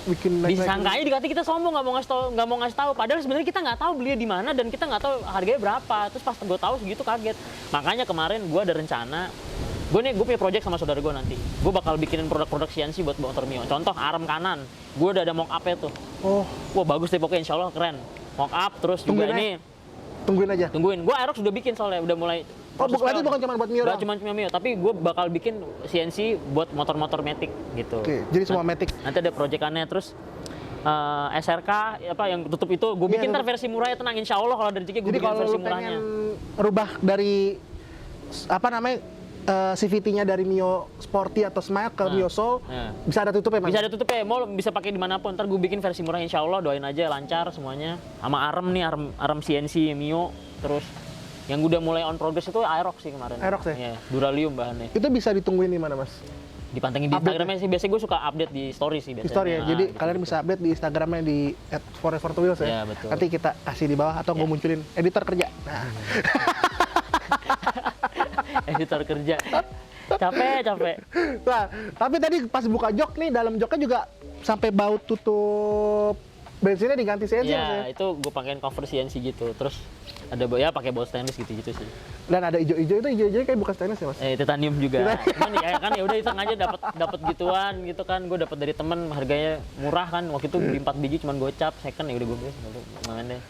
bikin Disangkanya dikata kita sombong nggak mau ngasih tahu. Padahal sebenarnya kita nggak tahu belinya di mana dan kita nggak tahu harganya berapa. Terus pas gue tahu segitu kaget. Makanya kemarin gue ada rencana. Gue punya project sama saudara gue nanti. Gue bakal bikinin produk-produk CNC buat motor Mio. Contoh arm kanan. Gue udah ada mock up-nya tuh. Oh, Wah bagus deh pokoknya, insya Allah keren. Mock up terus juga Tungguin ini. tungguin aja. Tungguin. Gue Aerox udah bikin soalnya udah mulai. Oh, berarti bukan cuma buat Mio Gak doang? cuma Mio, tapi gue bakal bikin CNC buat motor-motor Matic gitu. Oke, jadi semua Matic. Nanti ada proyekannya terus SRK apa yang tutup itu gue bikin ntar versi murahnya, tenang insya Allah kalau ada rezeki gue Jadi bikin kalau versi lu murahnya. pengen rubah dari apa namanya CVT-nya dari Mio Sporty atau Smile ke Mio Soul, bisa ada tutupnya Mas? Bisa ada tutupnya, mau bisa pakai dimanapun. Ntar gue bikin versi murah insya Allah, doain aja lancar semuanya. Sama arm nih, arm CNC Mio, terus yang udah mulai on progress itu Aerox sih kemarin. Aerox ya? Iya, Duralium bahannya. Itu bisa ditungguin di mana Mas? Dipantengin di Instagramnya sih, biasanya gue suka update di story sih biasanya. Story ya, jadi gitu. kalian bisa update di Instagramnya di @forever2wheels ya. Iya, betul. Nanti kita kasih di bawah atau gue munculin editor kerja. Nah, Editor kerja. Capek. nah, tapi tadi pas buka jok nih, dalam joknya juga sampai baut tutup bensinnya diganti CNC Mas ya? Iya, itu gue pakein cover CNC gitu. Terus ada ya pakai baut stainless gitu-gitu sih. Dan ada hijau-hijau itu hijau-hijau kayak bukan stainless ya Mas? Titanium juga. Cuman ya kan ya udah iseng aja dapat gituan gitu kan. Gue dapat dari temen harganya murah kan. Waktu itu beli 4 biji cuman gocap, second ya udah gue beli. Mana deh.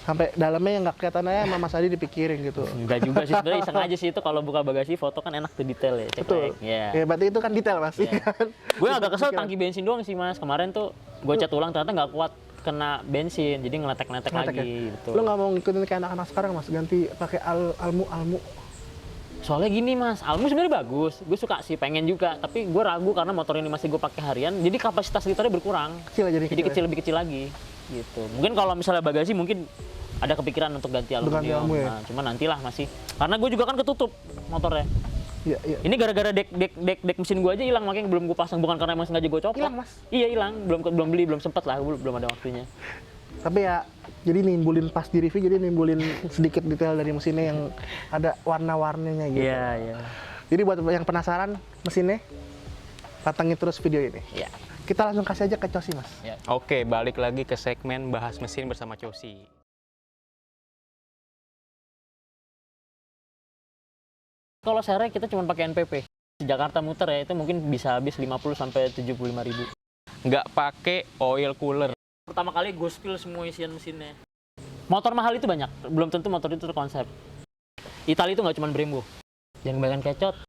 Sampai dalamnya yang nggak kelihatan aja sama Mas Adi dipikirin gitu. Enggak juga sih sebenarnya, iseng aja sih itu kalau buka bagasi foto kan enak tuh detail ya. Betul. Iya. Ya berarti itu kan detail Mas. Iya. Kan? Gue agak kesel tangki bensin doang sih Mas. Kemarin tuh gue cat ulang ternyata nggak kuat. kena bensin, jadi ngeletek-ngeletek Ngeletek lagi ya? gitu. Lo nggak mau ngikutin kayak anak-anak sekarang mas, ganti pakai almu. Soalnya gini mas, Almu sebenarnya bagus, gue suka sih, pengen juga, tapi gue ragu karena motor ini masih gue pakai harian, jadi kapasitas liternya berkurang, Kecil aja jadi kecil lebih kecil lagi, gitu. Mungkin kalau misalnya bagasi mungkin ada kepikiran untuk ganti Ganti aluminium, almu ya? nah, cuman nantilah masih, karena gue juga kan ketutup motornya. Iya. Ini gara-gara dek mesin gue aja hilang, makanya belum gue pasang, bukan karena emang sengaja gue copot. Hilang, Mas? Iya hilang, belum beli, belum sempet lah, belum ada waktunya. Tapi ya, jadi nimbulin pas di review, jadi nimbulin sedikit detail dari mesinnya yang ada warna-warninya gitu. Iya. Jadi buat yang penasaran mesinnya, pantengin terus video ini. Iya. Kita langsung kasih aja ke Cosi mas. Oke, balik lagi ke segmen bahas mesin bersama Cosi. Kalau sehari kita cuma pakai NPP. Di Jakarta muter ya, itu mungkin bisa habis 50 sampai 75 ribu. Nggak pakai oil cooler. Pertama kali gue spill semua isian mesinnya. Motor mahal itu banyak, belum tentu motor itu terkonsep. Itali itu nggak cuma Brembo. Jangan kebanyakan kecot.